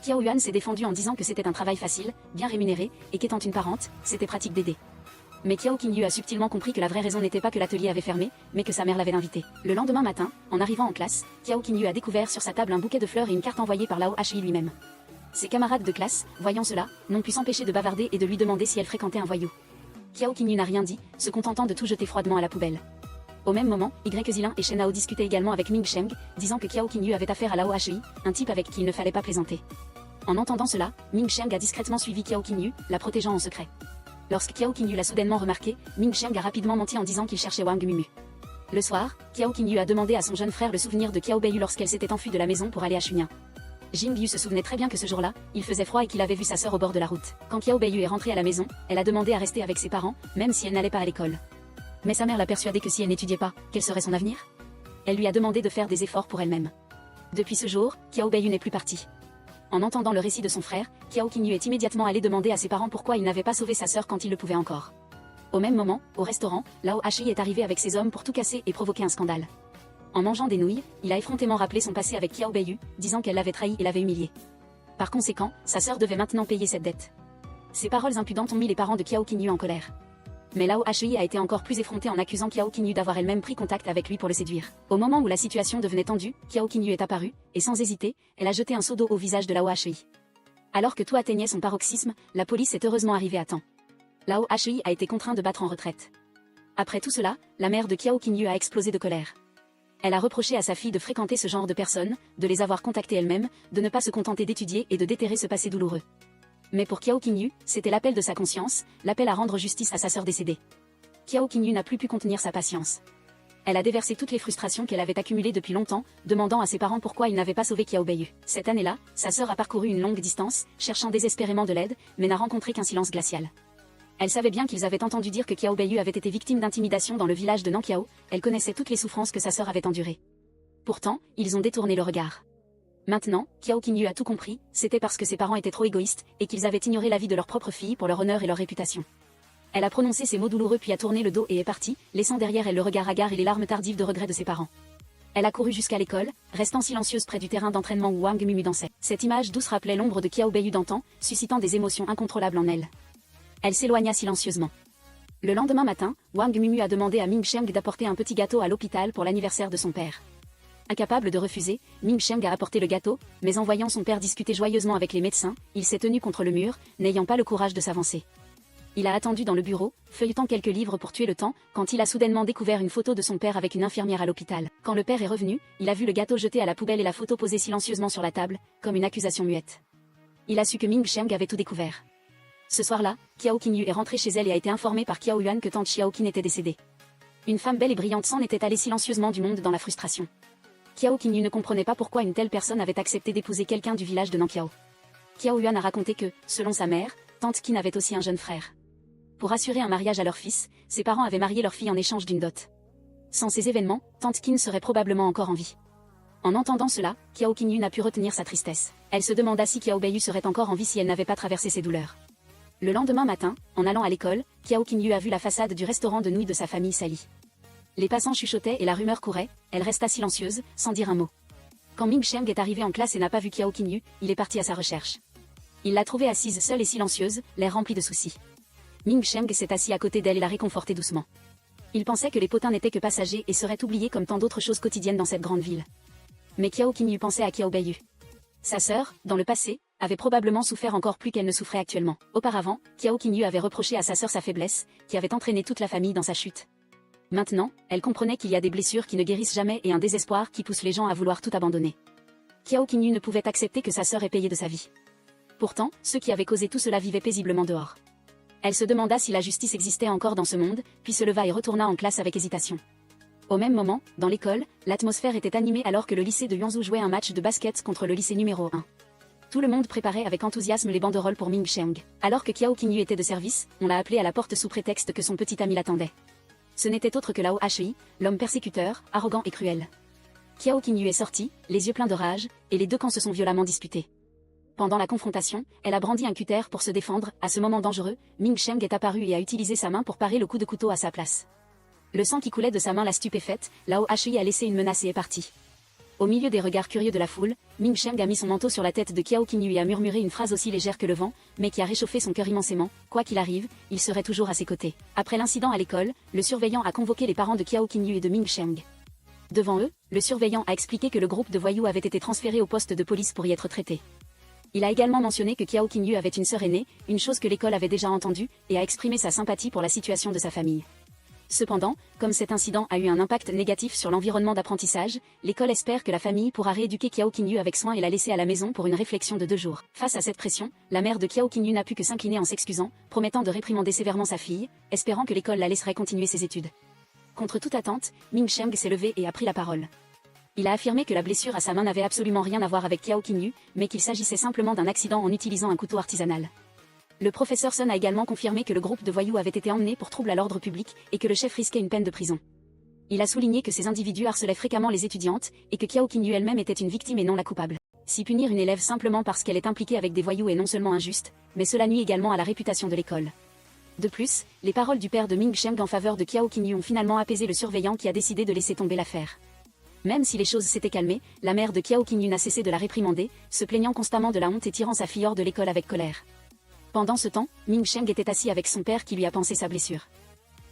Kiao Yuan s'est défendu en disant que c'était un travail facile, bien rémunéré, et qu'étant une parente, c'était pratique d'aider. Mais Kiao Qingyu a subtilement compris que la vraie raison n'était pas que l'atelier avait fermé, mais que sa mère l'avait invité. Le lendemain matin, en arrivant en classe, Kiao Qingyu a découvert sur sa table un bouquet de fleurs et une carte envoyée par Lao Hui lui-même. Ses camarades de classe, voyant cela, n'ont pu s'empêcher de bavarder et de lui demander si elle fréquentait un voyou. Kiao Qingyu n'a rien dit, se contentant de tout jeter froidement à la poubelle. Au même moment, Zilin et Shen Hao discutaient également avec Ming Sheng, disant que Kiao Qingyu avait affaire à Lao Hui, un type avec qui il ne fallait pas plaisanter. En entendant cela, Ming Sheng a discrètement suivi Kiao Qingyu, la protégeant en secret. Lorsque Kiao Qingyu l'a soudainement remarqué, Ming Sheng a rapidement menti en disant qu'il cherchait Wang Mumu. Le soir, Kiao Qingyu a demandé à son jeune frère le souvenir de Kiao Beiyu lorsqu'elle s'était enfuie de la maison pour aller à Chunyan. Jin Biu se souvenait très bien que ce jour-là, il faisait froid et qu'il avait vu sa sœur au bord de la route. Quand Kiao Beiyu est rentrée à la maison, elle a demandé à rester avec ses parents, même si elle n'allait pas à l'école. Mais sa mère l'a persuadée que si elle n'étudiait pas, quel serait son avenir? Elle lui a demandé de faire des efforts pour elle-même. Depuis ce jour, Kiao Beiyu n'est plus partie. En entendant le récit de son frère, Kiao Qingyu est immédiatement allé demander à ses parents pourquoi il n'avait pas sauvé sa sœur quand il le pouvait encore. Au même moment, au restaurant, Lao Hui est arrivé avec ses hommes pour tout casser et provoquer un scandale. En mangeant des nouilles, il a effrontément rappelé son passé avec Kiao Beiyu, disant qu'elle l'avait trahi et l'avait humilié. Par conséquent, sa sœur devait maintenant payer cette dette. Ces paroles impudentes ont mis les parents de Kiao Qingyu en colère. Mais Lao Hui a été encore plus effrontée en accusant Kiao Qingyu d'avoir elle-même pris contact avec lui pour le séduire. Au moment où la situation devenait tendue, Kiao Qingyu est apparue, et sans hésiter, elle a jeté un seau d'eau au visage de Lao Hui. Alors que tout atteignait son paroxysme, la police est heureusement arrivée à temps. Lao Hui a été contraint de battre en retraite. Après tout cela, la mère de Kiao Qingyu a explosé de colère. Elle a reproché à sa fille de fréquenter ce genre de personnes, de les avoir contactées elle-même, de ne pas se contenter d'étudier et de déterrer ce passé douloureux. Mais pour Kiao Qingyu, c'était l'appel de sa conscience, l'appel à rendre justice à sa sœur décédée. Kiao Qingyu n'a plus pu contenir sa patience. Elle a déversé toutes les frustrations qu'elle avait accumulées depuis longtemps, demandant à ses parents pourquoi ils n'avaient pas sauvé Kiao Beiyu. Cette année-là, sa sœur a parcouru une longue distance, cherchant désespérément de l'aide, mais n'a rencontré qu'un silence glacial. Elle savait bien qu'ils avaient entendu dire que Kiao Beiyu avait été victime d'intimidation dans le village de Nankiao, elle connaissait toutes les souffrances que sa sœur avait endurées. Pourtant, ils ont détourné le regard. Maintenant, Kiao Qingyu a tout compris, c'était parce que ses parents étaient trop égoïstes, et qu'ils avaient ignoré la vie de leur propre fille pour leur honneur et leur réputation. Elle a prononcé ces mots douloureux puis a tourné le dos et est partie, laissant derrière elle le regard hagard et les larmes tardives de regret de ses parents. Elle a couru jusqu'à l'école, restant silencieuse près du terrain d'entraînement où Wang Mumu dansait. Cette image douce rappelait l'ombre de Kiao Beiyu d'antan, suscitant des émotions incontrôlables en elle. Elle s'éloigna silencieusement. Le lendemain matin, Wang Mumu a demandé à Ming Sheng d'apporter un petit gâteau à l'hôpital pour l'anniversaire de son père. Incapable de refuser, Ming Sheng a apporté le gâteau, mais en voyant son père discuter joyeusement avec les médecins, il s'est tenu contre le mur, n'ayant pas le courage de s'avancer. Il a attendu dans le bureau, feuilletant quelques livres pour tuer le temps, quand il a soudainement découvert une photo de son père avec une infirmière à l'hôpital. Quand le père est revenu, il a vu le gâteau jeté à la poubelle et la photo posée silencieusement sur la table, comme une accusation muette. Il a su que Ming Sheng avait tout découvert. Ce soir-là, Kiao Qingyu est rentrée chez elle et a été informée par Kiao Yuan que tante Xiaoqin était décédée. Une femme belle et brillante s'en était allée silencieusement du monde dans la frustration. Kiao Qingyu ne comprenait pas pourquoi une telle personne avait accepté d'épouser quelqu'un du village de Nankiao. Kiao Yuan a raconté que, selon sa mère, tante Qin avait aussi un jeune frère. Pour assurer un mariage à leur fils, ses parents avaient marié leur fille en échange d'une dot. Sans ces événements, tante Qin serait probablement encore en vie. En entendant cela, Kiao Qingyu n'a pu retenir sa tristesse. Elle se demanda si Qiao Beiyu serait encore en vie si elle n'avait pas traversé ses douleurs. Le lendemain matin, en allant à l'école, Kiao Qingyu a vu la façade du restaurant de nouilles de sa famille salie. Les passants chuchotaient et la rumeur courait, elle resta silencieuse, sans dire un mot. Quand Ming Sheng est arrivé en classe et n'a pas vu Kiao Qingyu, il est parti à sa recherche. Il l'a trouvée assise seule et silencieuse, l'air rempli de soucis. Ming Sheng s'est assis à côté d'elle et l'a réconfortée doucement. Il pensait que les potins n'étaient que passagers et seraient oubliés comme tant d'autres choses quotidiennes dans cette grande ville. Mais Kiao Qingyu pensait à Qiao Beiyu. Sa sœur, dans le passé, avait probablement souffert encore plus qu'elle ne souffrait actuellement. Auparavant, Qiao Qingyu avait reproché à sa sœur sa faiblesse, qui avait entraîné toute la famille dans sa chute. Maintenant, elle comprenait qu'il y a des blessures qui ne guérissent jamais et un désespoir qui pousse les gens à vouloir tout abandonner. Qiao Qingyu ne pouvait accepter que sa sœur ait payé de sa vie. Pourtant, ceux qui avaient causé tout cela vivaient paisiblement dehors. Elle se demanda si la justice existait encore dans ce monde, puis se leva et retourna en classe avec hésitation. Au même moment, dans l'école, l'atmosphère était animée alors que le lycée de Yuanzhou jouait un match de basket contre le lycée numéro 1. Tout le monde préparait avec enthousiasme les banderoles pour Ming Sheng. Alors que Qiao Qingyu était de service, on l'a appelé à la porte sous prétexte que son petit ami l'attendait. Ce n'était autre que Lao Hei, l'homme persécuteur, arrogant et cruel. Qiao Qingyu est sorti, les yeux pleins de rage, et les deux camps se sont violemment disputés. Pendant la confrontation, elle a brandi un cutter pour se défendre. À ce moment dangereux, Ming Sheng est apparu et a utilisé sa main pour parer le coup de couteau à sa place. Le sang qui coulait de sa main l'a stupéfaite, Lao Hei a laissé une menace et est parti. Au milieu des regards curieux de la foule, Ming Sheng a mis son manteau sur la tête de Qiao Qingyu et a murmuré une phrase aussi légère que le vent, mais qui a réchauffé son cœur immensément. Quoi qu'il arrive, il serait toujours à ses côtés. Après l'incident à l'école, le surveillant a convoqué les parents de Qiao Qingyu et de Ming Sheng. Devant eux, le surveillant a expliqué que le groupe de voyous avait été transféré au poste de police pour y être traité. Il a également mentionné que Qiao Qingyu avait une sœur aînée, une chose que l'école avait déjà entendue, et a exprimé sa sympathie pour la situation de sa famille. Cependant, comme cet incident a eu un impact négatif sur l'environnement d'apprentissage, l'école espère que la famille pourra rééduquer Qiao Qingyu avec soin et la laisser à la maison pour une réflexion de 2 jours. Face à cette pression, la mère de Qiao Qingyu n'a pu que s'incliner en s'excusant, promettant de réprimander sévèrement sa fille, espérant que l'école la laisserait continuer ses études. Contre toute attente, Ming Sheng s'est levé et a pris la parole. Il a affirmé que la blessure à sa main n'avait absolument rien à voir avec Qiao Qingyu, mais qu'il s'agissait simplement d'un accident en utilisant un couteau artisanal. Le professeur Sun a également confirmé que le groupe de voyous avait été emmené pour trouble à l'ordre public et que le chef risquait une peine de prison. Il a souligné que ces individus harcelaient fréquemment les étudiantes et que Qiao Qingyu elle-même était une victime et non la coupable. Si punir une élève simplement parce qu'elle est impliquée avec des voyous est non seulement injuste, mais cela nuit également à la réputation de l'école. De plus, les paroles du père de Ming Sheng en faveur de Qiao Qingyu ont finalement apaisé le surveillant qui a décidé de laisser tomber l'affaire. Même si les choses s'étaient calmées, la mère de Qiao Qingyu n'a cessé de la réprimander, se plaignant constamment de la honte et tirant sa fille hors de l'école avec colère. Pendant ce temps, Ming Sheng était assis avec son père qui lui a pansé sa blessure.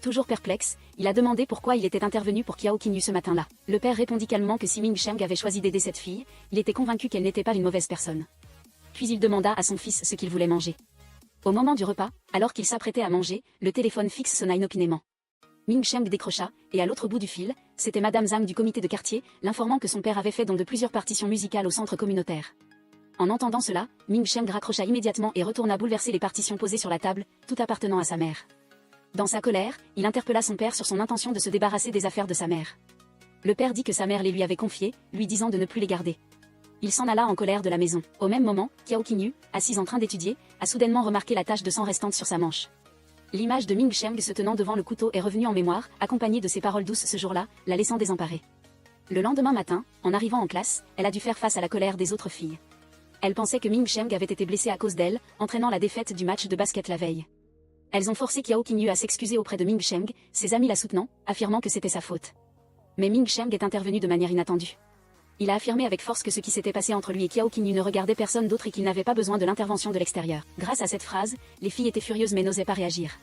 Toujours perplexe, il a demandé pourquoi il était intervenu pour Qiao Qingyu ce matin-là. Le père répondit calmement que si Ming Sheng avait choisi d'aider cette fille, il était convaincu qu'elle n'était pas une mauvaise personne. Puis il demanda à son fils ce qu'il voulait manger. Au moment du repas, alors qu'il s'apprêtait à manger, le téléphone fixe sonna inopinément. Ming Sheng décrocha, et à l'autre bout du fil, c'était Madame Zhang du comité de quartier, l'informant que son père avait fait don de plusieurs partitions musicales au centre communautaire. En entendant cela, Ming Sheng raccrocha immédiatement et retourna bouleverser les partitions posées sur la table, tout appartenant à sa mère. Dans sa colère, il interpella son père sur son intention de se débarrasser des affaires de sa mère. Le père dit que sa mère les lui avait confiées, lui disant de ne plus les garder. Il s'en alla en colère de la maison. Au même moment, Qiao Qingyu, assise en train d'étudier, a soudainement remarqué la tache de sang restante sur sa manche. L'image de Ming Sheng se tenant devant le couteau est revenue en mémoire, accompagnée de ses paroles douces ce jour-là, la laissant désemparée. Le lendemain matin, en arrivant en classe, elle a dû faire face à la colère des autres filles. Elle pensait que Ming Sheng avait été blessée à cause d'elle, entraînant la défaite du match de basket la veille. Elles ont forcé Qiao Qingyu à s'excuser auprès de Ming Sheng, ses amis la soutenant, affirmant que c'était sa faute. Mais Ming Sheng est intervenu de manière inattendue. Il a affirmé avec force que ce qui s'était passé entre lui et Qiao Qingyu ne regardait personne d'autre et qu'il n'avait pas besoin de l'intervention de l'extérieur. Grâce à cette phrase, les filles étaient furieuses mais n'osaient pas réagir.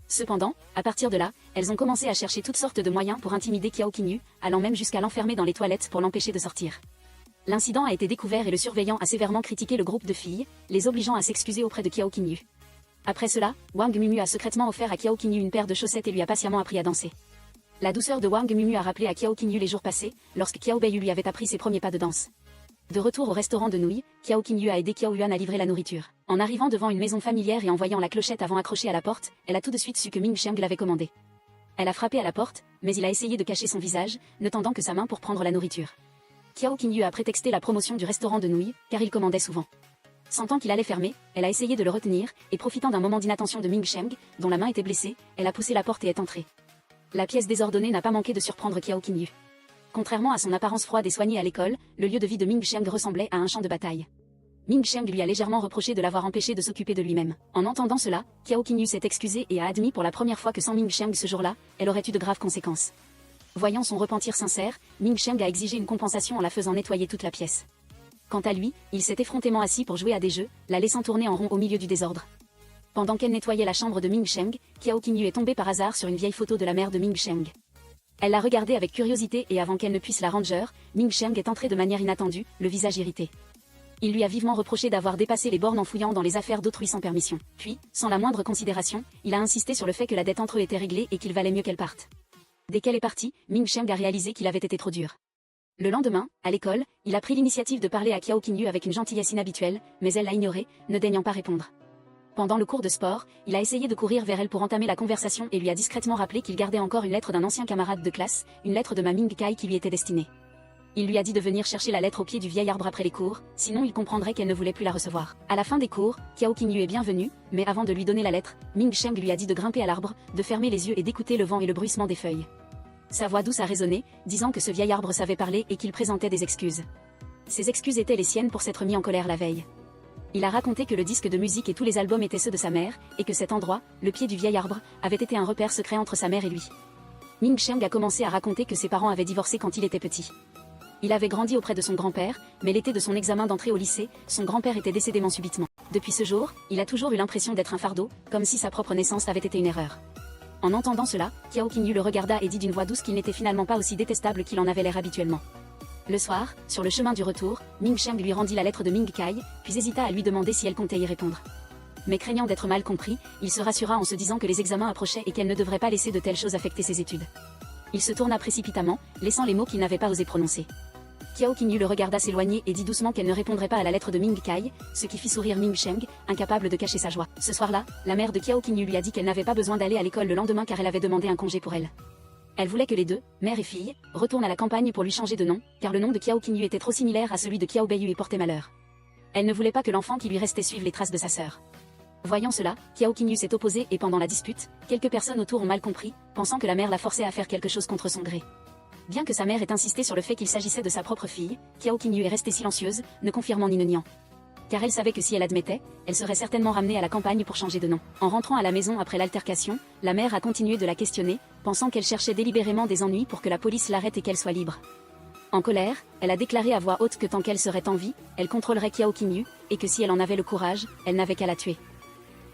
Cependant, à partir de là, elles ont commencé à chercher toutes sortes de moyens pour intimider Qiao Qingyu, allant même jusqu'à l'enfermer dans les toilettes pour l'empêcher de sortir. L'incident a été découvert et le surveillant a sévèrement critiqué le groupe de filles, les obligeant à s'excuser auprès de Qiao Qingyu. Après cela, Wang Mumu a secrètement offert à Qiao Qingyu une paire de chaussettes et lui a patiemment appris à danser. La douceur de Wang Mumu a rappelé à Qiao Qingyu les jours passés, lorsque Qiao Beiyu lui avait appris ses premiers pas de danse. De retour au restaurant de nouilles, Qiao Qingyu a aidé Qiao Yuan à livrer la nourriture. En arrivant devant une maison familière et en voyant la clochette avant accrochée à la porte, elle a tout de suite su que Ming Sheng l'avait commandée. Elle a frappé à la porte, mais il a essayé de cacher son visage, ne tendant que sa main pour prendre la nourriture. Qiao Qingyu a prétexté la promotion du restaurant de nouilles, car il commandait souvent. Sentant qu'il allait fermer, elle a essayé de le retenir, et profitant d'un moment d'inattention de Ming Sheng, dont la main était blessée, elle a poussé la porte et est entrée. La pièce désordonnée n'a pas manqué de surprendre Qiao Qingyu. Contrairement à son apparence froide et soignée à l'école, le lieu de vie de Ming Xiang ressemblait à un champ de bataille. Ming Xiang lui a légèrement reproché de l'avoir empêché de s'occuper de lui-même. En entendant cela, Qiao Qingyu s'est excusé et a admis pour la première fois que sans Ming Xiang ce jour-là, elle aurait eu de graves conséquences. Voyant son repentir sincère, Ming Xiang a exigé une compensation en la faisant nettoyer toute la pièce. Quant à lui, il s'est effrontément assis pour jouer à des jeux, la laissant tourner en rond au milieu du désordre. Pendant qu'elle nettoyait la chambre de Ming Xiang, Qiao Qingyu est tombée par hasard sur une vieille photo de la mère de Ming Xiang. Elle l'a regardée avec curiosité et avant qu'elle ne puisse la ranger, Ming Xiang est entré de manière inattendue, le visage irrité. Il lui a vivement reproché d'avoir dépassé les bornes en fouillant dans les affaires d'autrui sans permission. Puis, sans la moindre considération, il a insisté sur le fait que la dette entre eux était réglée et qu'il valait mieux qu'elle parte. Dès qu'elle est partie, Ming Xiang a réalisé qu'il avait été trop dur. Le lendemain, à l'école, il a pris l'initiative de parler à Qiao Qingyu avec une gentillesse inhabituelle, mais elle l'a ignoré, ne daignant pas répondre. Pendant le cours de sport, il a essayé de courir vers elle pour entamer la conversation et lui a discrètement rappelé qu'il gardait encore une lettre d'un ancien camarade de classe, une lettre de Ma Ming Kai qui lui était destinée. Il lui a dit de venir chercher la lettre au pied du vieil arbre après les cours, sinon il comprendrait qu'elle ne voulait plus la recevoir. À la fin des cours, Qiao Qingyu est bienvenu, mais avant de lui donner la lettre, Ming Xiang lui a dit de grimper à l'arbre, de fermer les yeux et d'écouter le vent et le bruissement des feuilles. Sa voix douce a résonné, disant que ce vieil arbre savait parler et qu'il présentait des excuses. Ces excuses étaient les siennes pour s'être mis en colère la veille. Il a raconté que le disque de musique et tous les albums étaient ceux de sa mère, et que cet endroit, le pied du vieil arbre, avait été un repère secret entre sa mère et lui. Ming Xiang a commencé à raconter que ses parents avaient divorcé quand il était petit. Il avait grandi auprès de son grand-père, mais l'été de son examen d'entrée au lycée, son grand-père était décédé subitement. Depuis ce jour, il a toujours eu l'impression d'être un fardeau, comme si sa propre naissance avait été une erreur. En entendant cela, Qiao Qingyu le regarda et dit d'une voix douce qu'il n'était finalement pas aussi détestable qu'il en avait l'air habituellement. Le soir, sur le chemin du retour, Ming Xiang lui rendit la lettre de Ming Kai, puis hésita à lui demander si elle comptait y répondre. Mais craignant d'être mal compris, il se rassura en se disant que les examens approchaient et qu'elle ne devrait pas laisser de telles choses affecter ses études. Il se tourna précipitamment, laissant les mots qu'il n'avait pas osé prononcer. Qiao Qingyu le regarda s'éloigner et dit doucement qu'elle ne répondrait pas à la lettre de Ming Kai, ce qui fit sourire Ming Xiang, incapable de cacher sa joie. Ce soir-là, la mère de Qiao Qingyu lui a dit qu'elle n'avait pas besoin d'aller à l'école le lendemain car elle avait demandé un congé pour elle. Elle voulait que les deux, mère et fille, retournent à la campagne pour lui changer de nom, car le nom de Qiao Qingyu était trop similaire à celui de Qiao Beiyu et portait malheur. Elle ne voulait pas que l'enfant qui lui restait suive les traces de sa sœur. Voyant cela, Qiao Qingyu s'est opposé et pendant la dispute, quelques personnes autour ont mal compris, pensant que la mère la forçait à faire quelque chose contre son gré. Bien que sa mère ait insisté sur le fait qu'il s'agissait de sa propre fille, Qiao Qingyu est restée silencieuse, ne confirmant ni ne niant. Car elle savait que si elle admettait, elle serait certainement ramenée à la campagne pour changer de nom. En rentrant à la maison après l'altercation, la mère a continué de la questionner, pensant qu'elle cherchait délibérément des ennuis pour que la police l'arrête et qu'elle soit libre. En colère, elle a déclaré à voix haute que tant qu'elle serait en vie, elle contrôlerait Qiao Qingyu, et que si elle en avait le courage, elle n'avait qu'à la tuer.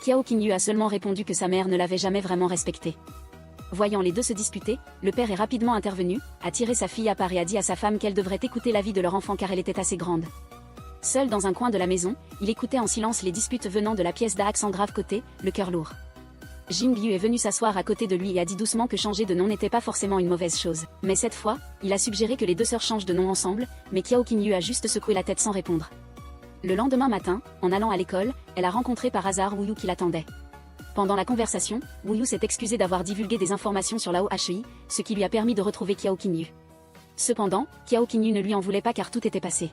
Qiao Qingyu a seulement répondu que sa mère ne l'avait jamais vraiment respectée. Voyant les deux se disputer, le père est rapidement intervenu, a tiré sa fille à part et a dit à sa femme qu'elle devrait écouter l'avis de leur enfant car elle était assez grande. Seul dans un coin de la maison, il écoutait en silence les disputes venant de la pièce d'Accent grave côté, le cœur lourd. Jing Liu est venu s'asseoir à côté de lui et a dit doucement que changer de nom n'était pas forcément une mauvaise chose. Mais cette fois, il a suggéré que les deux sœurs changent de nom ensemble, mais Qiao Qingyu a juste secoué la tête sans répondre. Le lendemain matin, en allant à l'école, elle a rencontré par hasard Wu Yu qui l'attendait. Pendant la conversation, Wu Yu s'est excusé d'avoir divulgué des informations sur Lao Hei, ce qui lui a permis de retrouver Qiao Qingyu. Cependant, Qiao Qingyu ne lui en voulait pas car tout était passé.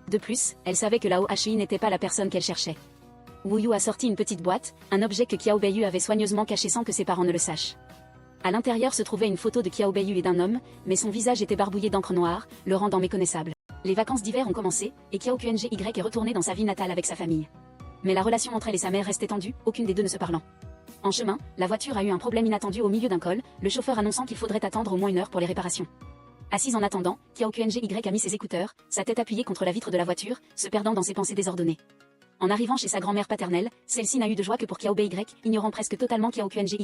De plus, elle savait que Lao Hei n'était pas la personne qu'elle cherchait. Wu Yu a sorti une petite boîte, un objet que Qiao Beiyu avait soigneusement caché sans que ses parents ne le sachent. À l'intérieur se trouvait une photo de Qiao Beiyu et d'un homme, mais son visage était barbouillé d'encre noire, le rendant méconnaissable. Les vacances d'hiver ont commencé, et Qiao Qingyu est retourné dans sa ville natale avec sa famille. Mais la relation entre elle et sa mère restait tendue, aucune des deux ne se parlant. En chemin, la voiture a eu un problème inattendu au milieu d'un col, le chauffeur annonçant qu'il faudrait attendre au moins 1 heure pour les réparations. Assise en attendant, Qiao Qingyu a mis ses écouteurs, sa tête appuyée contre la vitre de la voiture, se perdant dans ses pensées désordonnées. En arrivant chez sa grand-mère paternelle, celle-ci n'a eu de joie que pour Qiao Bei, ignorant presque totalement Qiao Qingyu.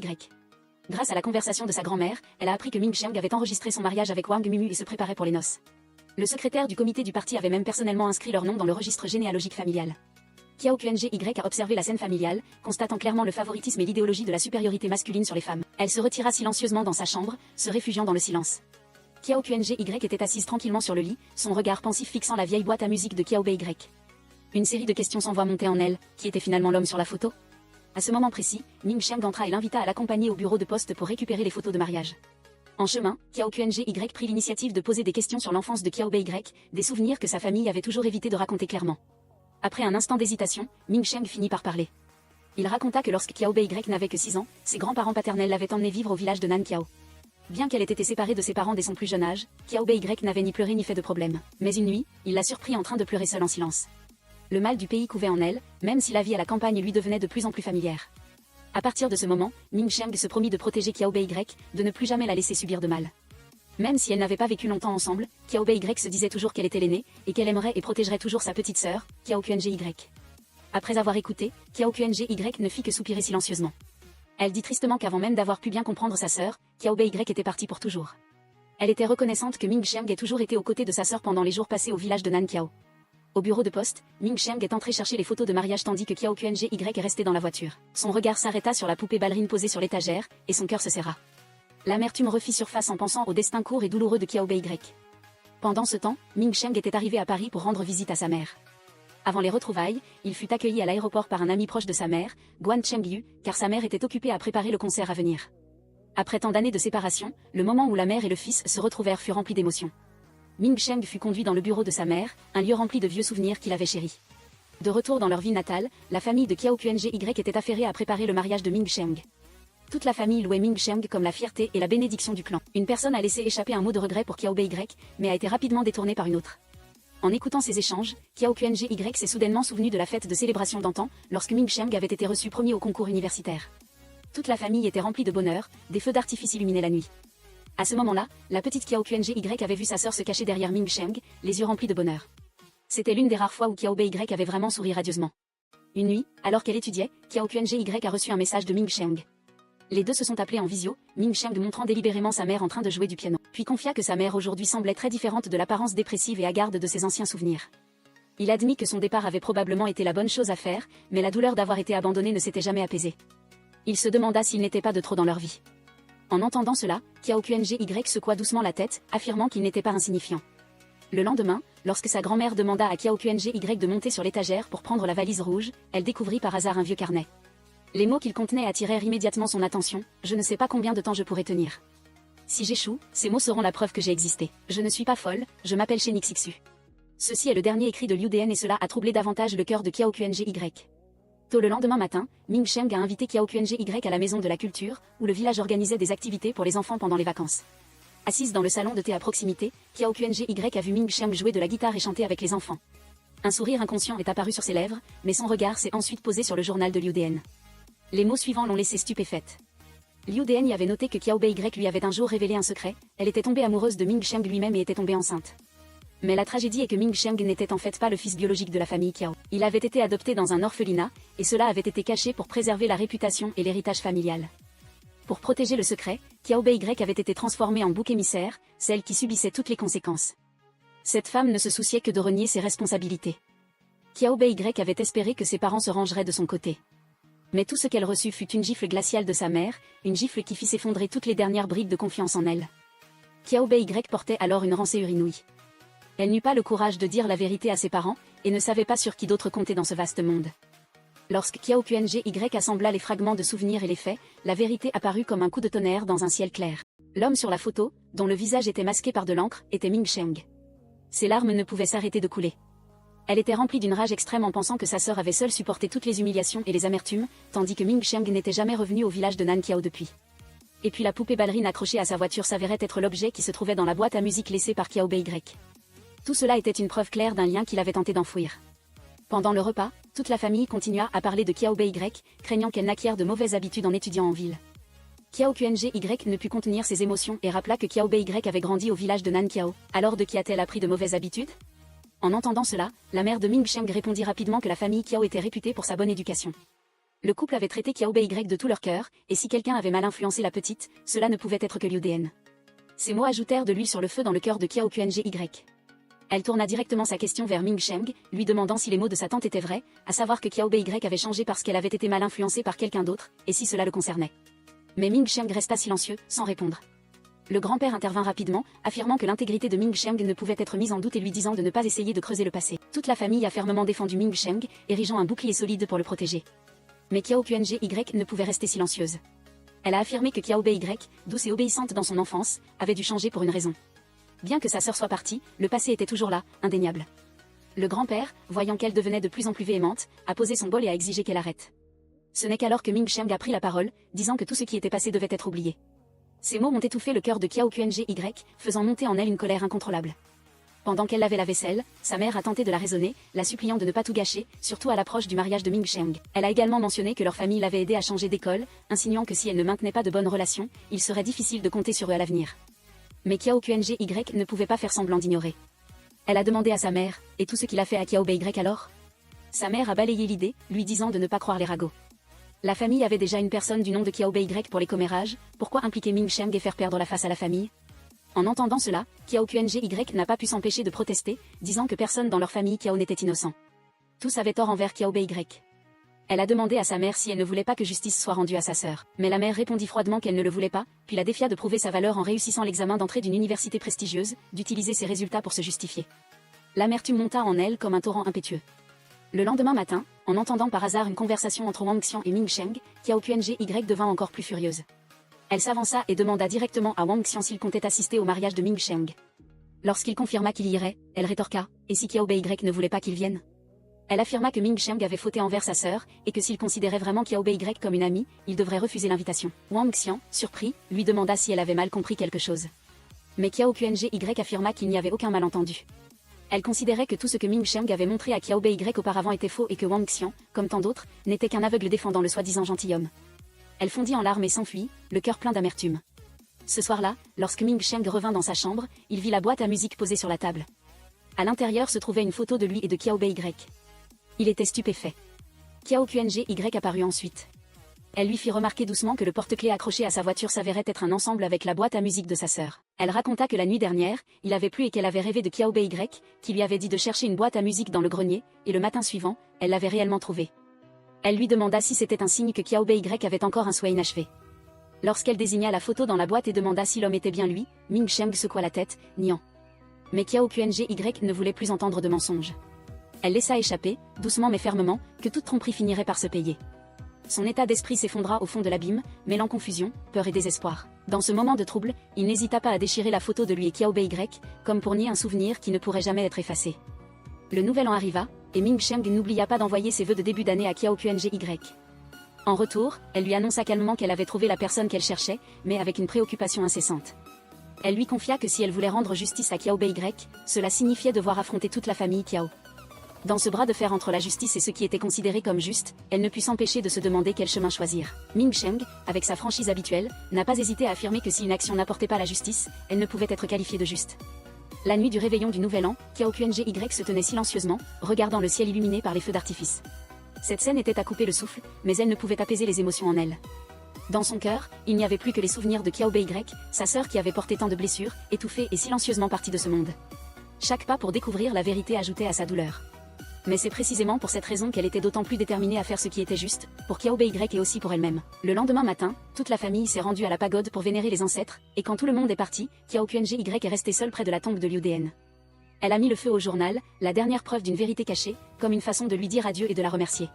Grâce à la conversation de sa grand-mère, elle a appris que Ming Xiang avait enregistré son mariage avec Wang Mumu et se préparait pour les noces. Le secrétaire du comité du parti avait même personnellement inscrit leur nom dans le registre généalogique familial. Qiao Qingyu a observé la scène familiale, constatant clairement le favoritisme et l'idéologie de la supériorité masculine sur les femmes. Elle se retira silencieusement dans sa chambre, se réfugiant dans le silence. Qiao Qingyu était assise tranquillement sur le lit, son regard pensif fixant la vieille boîte à musique de Qiao Bei. Une série de questions s'envoie monter en elle, qui était finalement l'homme sur la photo. À ce moment précis, Ming Xiang entra et l'invita à l'accompagner au bureau de poste pour récupérer les photos de mariage. En chemin, Qiao Qingyu prit l'initiative de poser des questions sur l'enfance de Qiao Bei, des souvenirs que sa famille avait toujours évité de raconter clairement. Après un instant d'hésitation, Ming Xiang finit par parler. Il raconta que lorsque Qiao Bei n'avait que 6 ans, ses grands-parents paternels l'avaient emmené vivre au village de Nanqiao. Bien qu'elle ait été séparée de ses parents dès son plus jeune âge, Kiao Bei n'avait ni pleuré ni fait de problème. Mais une nuit, il l'a surpris en train de pleurer seule en silence. Le mal du pays couvait en elle, même si la vie à la campagne lui devenait de plus en plus familière. À partir de ce moment, Ming Sheng se promit de protéger Kiao Bei, de ne plus jamais la laisser subir de mal. Même si elles n'avaient pas vécu longtemps ensemble, Kiao Bei se disait toujours qu'elle était l'aînée, et qu'elle aimerait et protégerait toujours sa petite sœur, Kiao Qngy. Après avoir écouté, Kiao Qngy ne fit que soupirer silencieusement. Elle dit tristement qu'avant même d'avoir pu bien comprendre sa sœur, Kiao Bei était partie pour toujours. Elle était reconnaissante que Ming Sheng ait toujours été aux côtés de sa sœur pendant les jours passés au village de Nankiao. Au bureau de poste, Ming Sheng est entré chercher les photos de mariage tandis que Kiao Qngy est resté dans la voiture. Son regard s'arrêta sur la poupée ballerine posée sur l'étagère, et son cœur se serra. L'amertume refit surface en pensant au destin court et douloureux de Kiao Bei. Pendant ce temps, Ming Sheng était arrivé à Paris pour rendre visite à sa mère. Avant les retrouvailles, il fut accueilli à l'aéroport par un ami proche de sa mère, Guan Chengyu, car sa mère était occupée à préparer le concert à venir. Après tant d'années de séparation, le moment où la mère et le fils se retrouvèrent fut rempli d'émotions. Ming Sheng fut conduit dans le bureau de sa mère, un lieu rempli de vieux souvenirs qu'il avait chéris. De retour dans leur ville natale, la famille de Kiao Qngy était affairée à préparer le mariage de Ming Sheng. Toute la famille louait Ming Sheng comme la fierté et la bénédiction du clan. Une personne a laissé échapper un mot de regret pour Kiao Bei, mais a été rapidement détournée par une autre. En écoutant ces échanges, Kiao Qngy s'est soudainement souvenu de la fête de célébration d'antan, lorsque Ming Sheng avait été reçu premier au concours universitaire. Toute la famille était remplie de bonheur, des feux d'artifice illuminaient la nuit. À ce moment-là, la petite Kiao Qngy avait vu sa sœur se cacher derrière Ming Sheng, les yeux remplis de bonheur. C'était l'une des rares fois où Kiao Bei avait vraiment souri radieusement. Une nuit, alors qu'elle étudiait, Kiao Qngy a reçu un message de Ming Sheng. Les deux se sont appelés en visio, Ming Sheng montrant délibérément sa mère en train de jouer du piano, puis confia que sa mère aujourd'hui semblait très différente de l'apparence dépressive et hagarde de ses anciens souvenirs. Il admit que son départ avait probablement été la bonne chose à faire, mais la douleur d'avoir été abandonné ne s'était jamais apaisée. Il se demanda s'il n'était pas de trop dans leur vie. En entendant cela, Kiao Qngy secoua doucement la tête, affirmant qu'il n'était pas insignifiant. Le lendemain, lorsque sa grand-mère demanda à Kiao Qngy de monter sur l'étagère pour prendre la valise rouge, elle découvrit par hasard un vieux carnet. Les mots qu'il contenait attirèrent immédiatement son attention. Je ne sais pas combien de temps je pourrai tenir. Si j'échoue, ces mots seront la preuve que j'ai existé. Je ne suis pas folle, je m'appelle Shenixixu. Ceci est le dernier écrit de Liu Dian et cela a troublé davantage le cœur de Kiao Qngy. Tôt le lendemain matin, Ming Sheng a invité Kiao Qngy à la maison de la culture, où le village organisait des activités pour les enfants pendant les vacances. Assise dans le salon de thé à proximité, Kiao Qngy a vu Ming Sheng jouer de la guitare et chanter avec les enfants. Un sourire inconscient est apparu sur ses lèvres, mais son regard s'est ensuite posé sur le journal de Liu Dian. Les mots suivants l'ont laissée stupéfaite. Liu Dian y avait noté que Kiao Bei lui avait un jour révélé un secret, elle était tombée amoureuse de Ming Sheng lui-même et était tombée enceinte. Mais la tragédie est que Ming Sheng n'était en fait pas le fils biologique de la famille Kiao. Il avait été adopté dans un orphelinat, et cela avait été caché pour préserver la réputation et l'héritage familial. Pour protéger le secret, Kiao Bei avait été transformée en bouc émissaire, celle qui subissait toutes les conséquences. Cette femme ne se souciait que de renier ses responsabilités. Kiao Bei avait espéré que ses parents se rangeraient de son côté. Mais tout ce qu'elle reçut fut une gifle glaciale de sa mère, une gifle qui fit s'effondrer toutes les dernières brides de confiance en elle. Kiao Bei portait alors une rancœur inouïe. Elle n'eut pas le courage de dire la vérité à ses parents, et ne savait pas sur qui d'autre compter dans ce vaste monde. Lorsque Kiao Qngy assembla les fragments de souvenirs et les faits, la vérité apparut comme un coup de tonnerre dans un ciel clair. L'homme sur la photo, dont le visage était masqué par de l'encre, était Ming Sheng. Ses larmes ne pouvaient s'arrêter de couler. Elle était remplie d'une rage extrême en pensant que sa sœur avait seule supporté toutes les humiliations et les amertumes, tandis que Ming Sheng n'était jamais revenu au village de Nankiao depuis. Et puis la poupée ballerine accrochée à sa voiture s'avérait être l'objet qui se trouvait dans la boîte à musique laissée par Kiao Bei. Tout cela était une preuve claire d'un lien qu'il avait tenté d'enfouir. Pendant le repas, toute la famille continua à parler de Kiao Bei, craignant qu'elle n'acquiert de mauvaises habitudes en étudiant en ville. Kiao Qngy ne put contenir ses émotions et rappela que Kiao Bei avait grandi au village de Nankiao. Alors de qui a-t-elle appris de mauvaises habitudes? En entendant cela, la mère de Ming Sheng répondit rapidement que la famille Kiao était réputée pour sa bonne éducation. Le couple avait traité Kiao Bei de tout leur cœur, et si quelqu'un avait mal influencé la petite, cela ne pouvait être que Liu Dian. Ces mots ajoutèrent de l'huile sur le feu dans le cœur de Kiao Qngy. Elle tourna directement sa question vers Ming Sheng, lui demandant si les mots de sa tante étaient vrais, à savoir que Kiao Bei avait changé parce qu'elle avait été mal influencée par quelqu'un d'autre, et si cela le concernait. Mais Ming Sheng resta silencieux, sans répondre. Le grand-père intervint rapidement, affirmant que l'intégrité de Ming Sheng ne pouvait être mise en doute et lui disant de ne pas essayer de creuser le passé. Toute la famille a fermement défendu Ming Sheng, érigeant un bouclier solide pour le protéger. Mais Kiao Qngy ne pouvait rester silencieuse. Elle a affirmé que Kiao Bei, douce et obéissante dans son enfance, avait dû changer pour une raison. Bien que sa sœur soit partie, le passé était toujours là, indéniable. Le grand-père, voyant qu'elle devenait de plus en plus véhémente, a posé son bol et a exigé qu'elle arrête. Ce n'est qu'alors que Ming Sheng a pris la parole, disant que tout ce qui était passé devait être oublié. Ces mots ont étouffé le cœur de Kiao Qng, faisant monter en elle une colère incontrôlable. Pendant qu'elle lavait la vaisselle, sa mère a tenté de la raisonner, la suppliant de ne pas tout gâcher, surtout à l'approche du mariage de Ming Sheng. Elle a également mentionné que leur famille l'avait aidée à changer d'école, insinuant que si elle ne maintenait pas de bonnes relations, il serait difficile de compter sur eux à l'avenir. Mais Kiao Qng ne pouvait pas faire semblant d'ignorer. Elle a demandé à sa mère, et tout ce qu'il a fait à Kiao Bei alors? Sa mère a balayé l'idée, lui disant de ne pas croire les ragots. La famille avait déjà une personne du nom de Kiao Bei pour les commérages, pourquoi impliquer Ming Sheng et faire perdre la face à la famille? En entendant cela, Kiao Qng n'a pas pu s'empêcher de protester, disant que personne dans leur famille Kiao n'était innocent. Tous avaient tort envers Kiao Bei. Elle a demandé à sa mère si elle ne voulait pas que justice soit rendue à sa sœur. Mais la mère répondit froidement qu'elle ne le voulait pas, puis la défia de prouver sa valeur en réussissant l'examen d'entrée d'une université prestigieuse, d'utiliser ses résultats pour se justifier. L'amertume monta en elle comme un torrent impétueux. Le lendemain matin, en entendant par hasard une conversation entre Wang Xian et Ming Sheng, Kiao Qng devint encore plus furieuse. Elle s'avança et demanda directement à Wang Xian s'il comptait assister au mariage de Ming Sheng. Lorsqu'il confirma qu'il y irait, elle rétorqua « Et si Kiao Bei ne voulait pas qu'il vienne ?» Elle affirma que Ming Sheng avait fauté envers sa sœur, et que s'il considérait vraiment Kiao Bei comme une amie, il devrait refuser l'invitation. Wang Xian, surpris, lui demanda si elle avait mal compris quelque chose. Mais Kiao Qng affirma qu'il n'y avait aucun malentendu. Elle considérait que tout ce que Ming Sheng avait montré à Kiao Bei auparavant était faux et que Wang Xian, comme tant d'autres, n'était qu'un aveugle défendant le soi-disant gentilhomme. Elle fondit en larmes et s'enfuit, le cœur plein d'amertume. Ce soir-là, lorsque Ming Sheng revint dans sa chambre, il vit la boîte à musique posée sur la table. À l'intérieur se trouvait une photo de lui et de Kiao Bei. Il était stupéfait. Kiao Qng apparut ensuite. Elle lui fit remarquer doucement que le porte-clés accroché à sa voiture s'avérait être un ensemble avec la boîte à musique de sa sœur. Elle raconta que la nuit dernière, il avait plu et qu'elle avait rêvé de Kiao Bei, qui lui avait dit de chercher une boîte à musique dans le grenier, et le matin suivant, elle l'avait réellement trouvée. Elle lui demanda si c'était un signe que Kiao Bei avait encore un souhait inachevé. Lorsqu'elle désigna la photo dans la boîte et demanda si l'homme était bien lui, Ming Sheng secoua la tête, niant. Mais Kiao Qng ne voulait plus entendre de mensonges. Elle laissa échapper, doucement mais fermement, que toute tromperie finirait par se payer. Son état d'esprit s'effondra au fond de l'abîme, mêlant confusion, peur et désespoir. Dans ce moment de trouble, il n'hésita pas à déchirer la photo de lui et Kiao Bei, comme pour nier un souvenir qui ne pourrait jamais être effacé. Le nouvel an arriva, et Ming Sheng n'oublia pas d'envoyer ses vœux de début d'année à Kiao Qng. En retour, elle lui annonça calmement qu'elle avait trouvé la personne qu'elle cherchait, mais avec une préoccupation incessante. Elle lui confia que si elle voulait rendre justice à Kiao Bei, cela signifiait devoir affronter toute la famille Kiao. Dans ce bras de fer entre la justice et ce qui était considéré comme juste, elle ne put s'empêcher de se demander quel chemin choisir. Ming Sheng, avec sa franchise habituelle, n'a pas hésité à affirmer que si une action n'apportait pas la justice, elle ne pouvait être qualifiée de juste. La nuit du réveillon du Nouvel An, Kiao Qng se tenait silencieusement, regardant le ciel illuminé par les feux d'artifice. Cette scène était à couper le souffle, mais elle ne pouvait apaiser les émotions en elle. Dans son cœur, il n'y avait plus que les souvenirs de Kiao Bei, sa sœur qui avait porté tant de blessures, étouffée et silencieusement partie de ce monde. Chaque pas pour découvrir la vérité ajoutait à sa douleur. Mais c'est précisément pour cette raison qu'elle était d'autant plus déterminée à faire ce qui était juste, pour Kiao Bei et aussi pour elle-même. Le lendemain matin, toute la famille s'est rendue à la pagode pour vénérer les ancêtres, et quand tout le monde est parti, Kiao Qng est restée seule près de la tombe de Liu Den. Elle a mis le feu au journal, la dernière preuve d'une vérité cachée, comme une façon de lui dire adieu et de la remercier.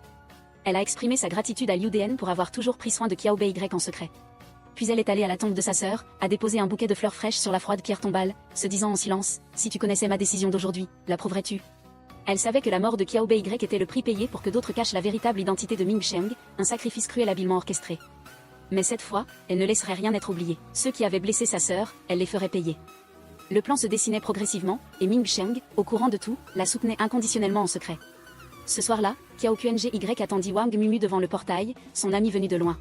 Elle a exprimé sa gratitude à Liu Den pour avoir toujours pris soin de Kiao Bei en secret. Puis elle est allée à la tombe de sa sœur, a déposé un bouquet de fleurs fraîches sur la froide pierre tombale, se disant en silence, « Si tu connaissais ma décision d'aujourd'hui, l'approuverais-tu » Elle savait que la mort de Kiao Bei était le prix payé pour que d'autres cachent la véritable identité de Ming Sheng, un sacrifice cruel habilement orchestré. Mais cette fois, elle ne laisserait rien être oublié. Ceux qui avaient blessé sa sœur, elle les ferait payer. Le plan se dessinait progressivement, et Ming Sheng, au courant de tout, la soutenait inconditionnellement en secret. Ce soir-là, Kiao Qng attendit Wang Mumu devant le portail, son ami venu de loin.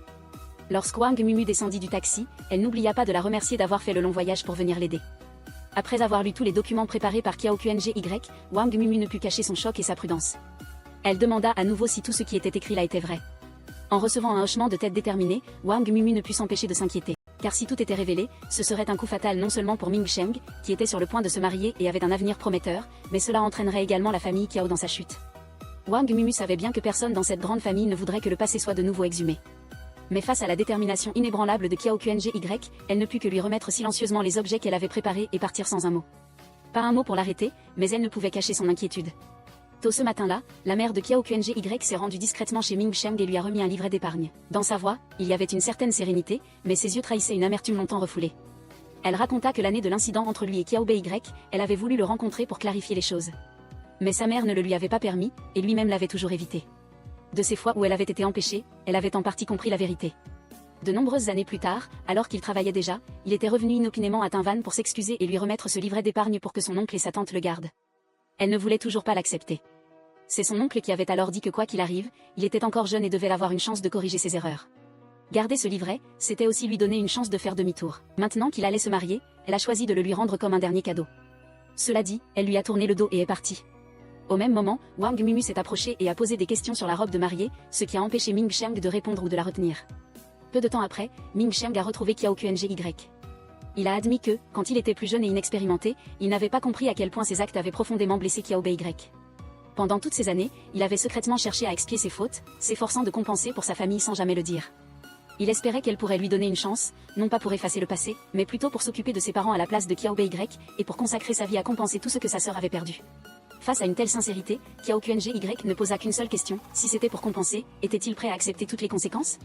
Lorsque Wang Mumu descendit du taxi, elle n'oublia pas de la remercier d'avoir fait le long voyage pour venir l'aider. Après avoir lu tous les documents préparés par Kiao Qng, Wang Mumu ne put cacher son choc et sa prudence. Elle demanda à nouveau si tout ce qui était écrit là était vrai. En recevant un hochement de tête déterminé, Wang Mumu ne put s'empêcher de s'inquiéter. Car si tout était révélé, ce serait un coup fatal non seulement pour Ming Sheng, qui était sur le point de se marier et avait un avenir prometteur, mais cela entraînerait également la famille Kiao dans sa chute. Wang Mumu savait bien que personne dans cette grande famille ne voudrait que le passé soit de nouveau exhumé. Mais face à la détermination inébranlable de Kiao Qng, elle ne put que lui remettre silencieusement les objets qu'elle avait préparés et partir sans un mot. Pas un mot pour l'arrêter, mais elle ne pouvait cacher son inquiétude. Tôt ce matin-là, la mère de Kiao Qng s'est rendue discrètement chez Ming Sheng et lui a remis un livret d'épargne. Dans sa voix, il y avait une certaine sérénité, mais ses yeux trahissaient une amertume longtemps refoulée. Elle raconta que l'année de l'incident entre lui et Kiao Bei, elle avait voulu le rencontrer pour clarifier les choses. Mais sa mère ne le lui avait pas permis, et lui-même l'avait toujours évité. De ces fois où elle avait été empêchée, elle avait en partie compris la vérité. De nombreuses années plus tard, alors qu'il travaillait déjà, il était revenu inopinément à Taïwan pour s'excuser et lui remettre ce livret d'épargne pour que son oncle et sa tante le gardent. Elle ne voulait toujours pas l'accepter. C'est son oncle qui avait alors dit que quoi qu'il arrive, il était encore jeune et devait avoir une chance de corriger ses erreurs. Garder ce livret, c'était aussi lui donner une chance de faire demi-tour. Maintenant qu'il allait se marier, elle a choisi de le lui rendre comme un dernier cadeau. Cela dit, elle lui a tourné le dos et est partie. Au même moment, Wang Mumu s'est approché et a posé des questions sur la robe de mariée, ce qui a empêché Ming Xiang de répondre ou de la retenir. Peu de temps après, Ming Xiang a retrouvé Kiao QNGY. Il a admis que, quand il était plus jeune et inexpérimenté, il n'avait pas compris à quel point ses actes avaient profondément blessé Kiao BY. Pendant toutes ces années, il avait secrètement cherché à expier ses fautes, s'efforçant de compenser pour sa famille sans jamais le dire. Il espérait qu'elle pourrait lui donner une chance, non pas pour effacer le passé, mais plutôt pour s'occuper de ses parents à la place de Kiao BY, et pour consacrer sa vie à compenser tout ce que sa sœur avait perdu. Face à une telle sincérité, Kiao QNGY ne posa qu'une seule question, si c'était pour compenser, était-il prêt à accepter toutes les conséquences?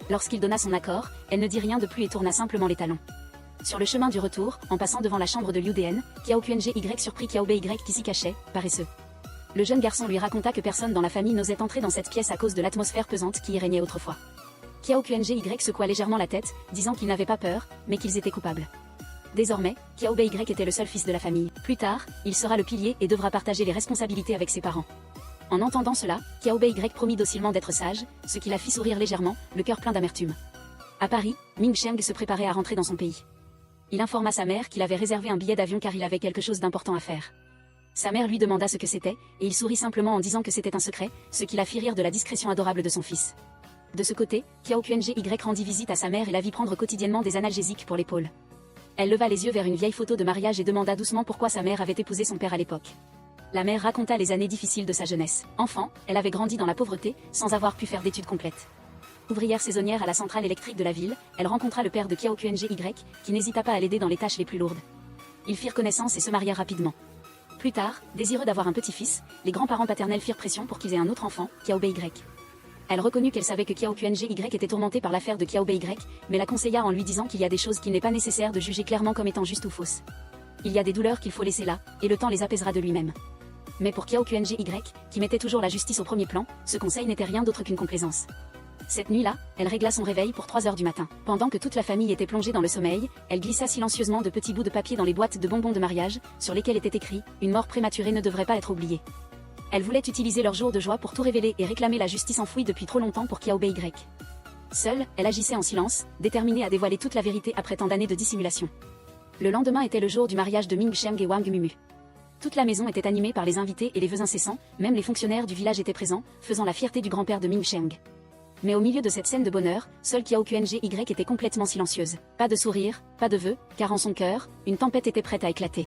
Lorsqu'il donna son accord, elle ne dit rien de plus et tourna simplement les talons. Sur le chemin du retour, en passant devant la chambre de Liu DN, Kiao QNGY surprit Kiao BY qui s'y cachait, paresseux. Le jeune garçon lui raconta que personne dans la famille n'osait entrer dans cette pièce à cause de l'atmosphère pesante qui y régnait autrefois. Kiao QNGY secoua légèrement la tête, disant qu'ils n'avaient pas peur, mais qu'ils étaient coupables. Désormais, Kiao BY était le seul fils de la famille. Plus tard, il sera le pilier et devra partager les responsabilités avec ses parents. En entendant cela, Kiao BY promit docilement d'être sage, ce qui la fit sourire légèrement, le cœur plein d'amertume. À Paris, Ming Xiang se préparait à rentrer dans son pays. Il informa sa mère qu'il avait réservé un billet d'avion car il avait quelque chose d'important à faire. Sa mère lui demanda ce que c'était, et il sourit simplement en disant que c'était un secret, ce qui la fit rire de la discrétion adorable de son fils. De ce côté, Kiao QNGY rendit visite à sa mère et la vit prendre quotidiennement des analgésiques pour l'épaule. Elle leva les yeux vers une vieille photo de mariage et demanda doucement pourquoi sa mère avait épousé son père à l'époque. La mère raconta les années difficiles de sa jeunesse. Enfant, elle avait grandi dans la pauvreté, sans avoir pu faire d'études complètes. Ouvrière saisonnière à la centrale électrique de la ville, elle rencontra le père de Kiao QNGY, qui n'hésita pas à l'aider dans les tâches les plus lourdes. Ils firent connaissance et se marièrent rapidement. Plus tard, désireux d'avoir un petit-fils, les grands-parents paternels firent pression pour qu'ils aient un autre enfant, Kiao BY. Elle reconnut qu'elle savait que Kiao QNGY était tourmenté par l'affaire de Kiao BY, mais la conseilla en lui disant qu'il y a des choses qu'il n'est pas nécessaire de juger clairement comme étant justes ou fausses. Il y a des douleurs qu'il faut laisser là, et le temps les apaisera de lui-même. Mais pour Kiao QNGY, qui mettait toujours la justice au premier plan, ce conseil n'était rien d'autre qu'une complaisance. Cette nuit-là, elle régla son réveil pour 3 heures du matin. Pendant que toute la famille était plongée dans le sommeil, elle glissa silencieusement de petits bouts de papier dans les boîtes de bonbons de mariage, sur lesquelles était écrit « Une mort prématurée ne devrait pas être oubliée ». Elle voulait utiliser leur jour de joie pour tout révéler et réclamer la justice enfouie depuis trop longtemps pour Kiao BY. Seule, elle agissait en silence, déterminée à dévoiler toute la vérité après tant d'années de dissimulation. Le lendemain était le jour du mariage de Ming Xiang et Wang Mumu. Toute la maison était animée par les invités et les vœux incessants, même les fonctionnaires du village étaient présents, faisant la fierté du grand-père de Ming Xiang. Mais au milieu de cette scène de bonheur, seule Kiao QNGY était complètement silencieuse. Pas de sourire, pas de vœux, car en son cœur, une tempête était prête à éclater.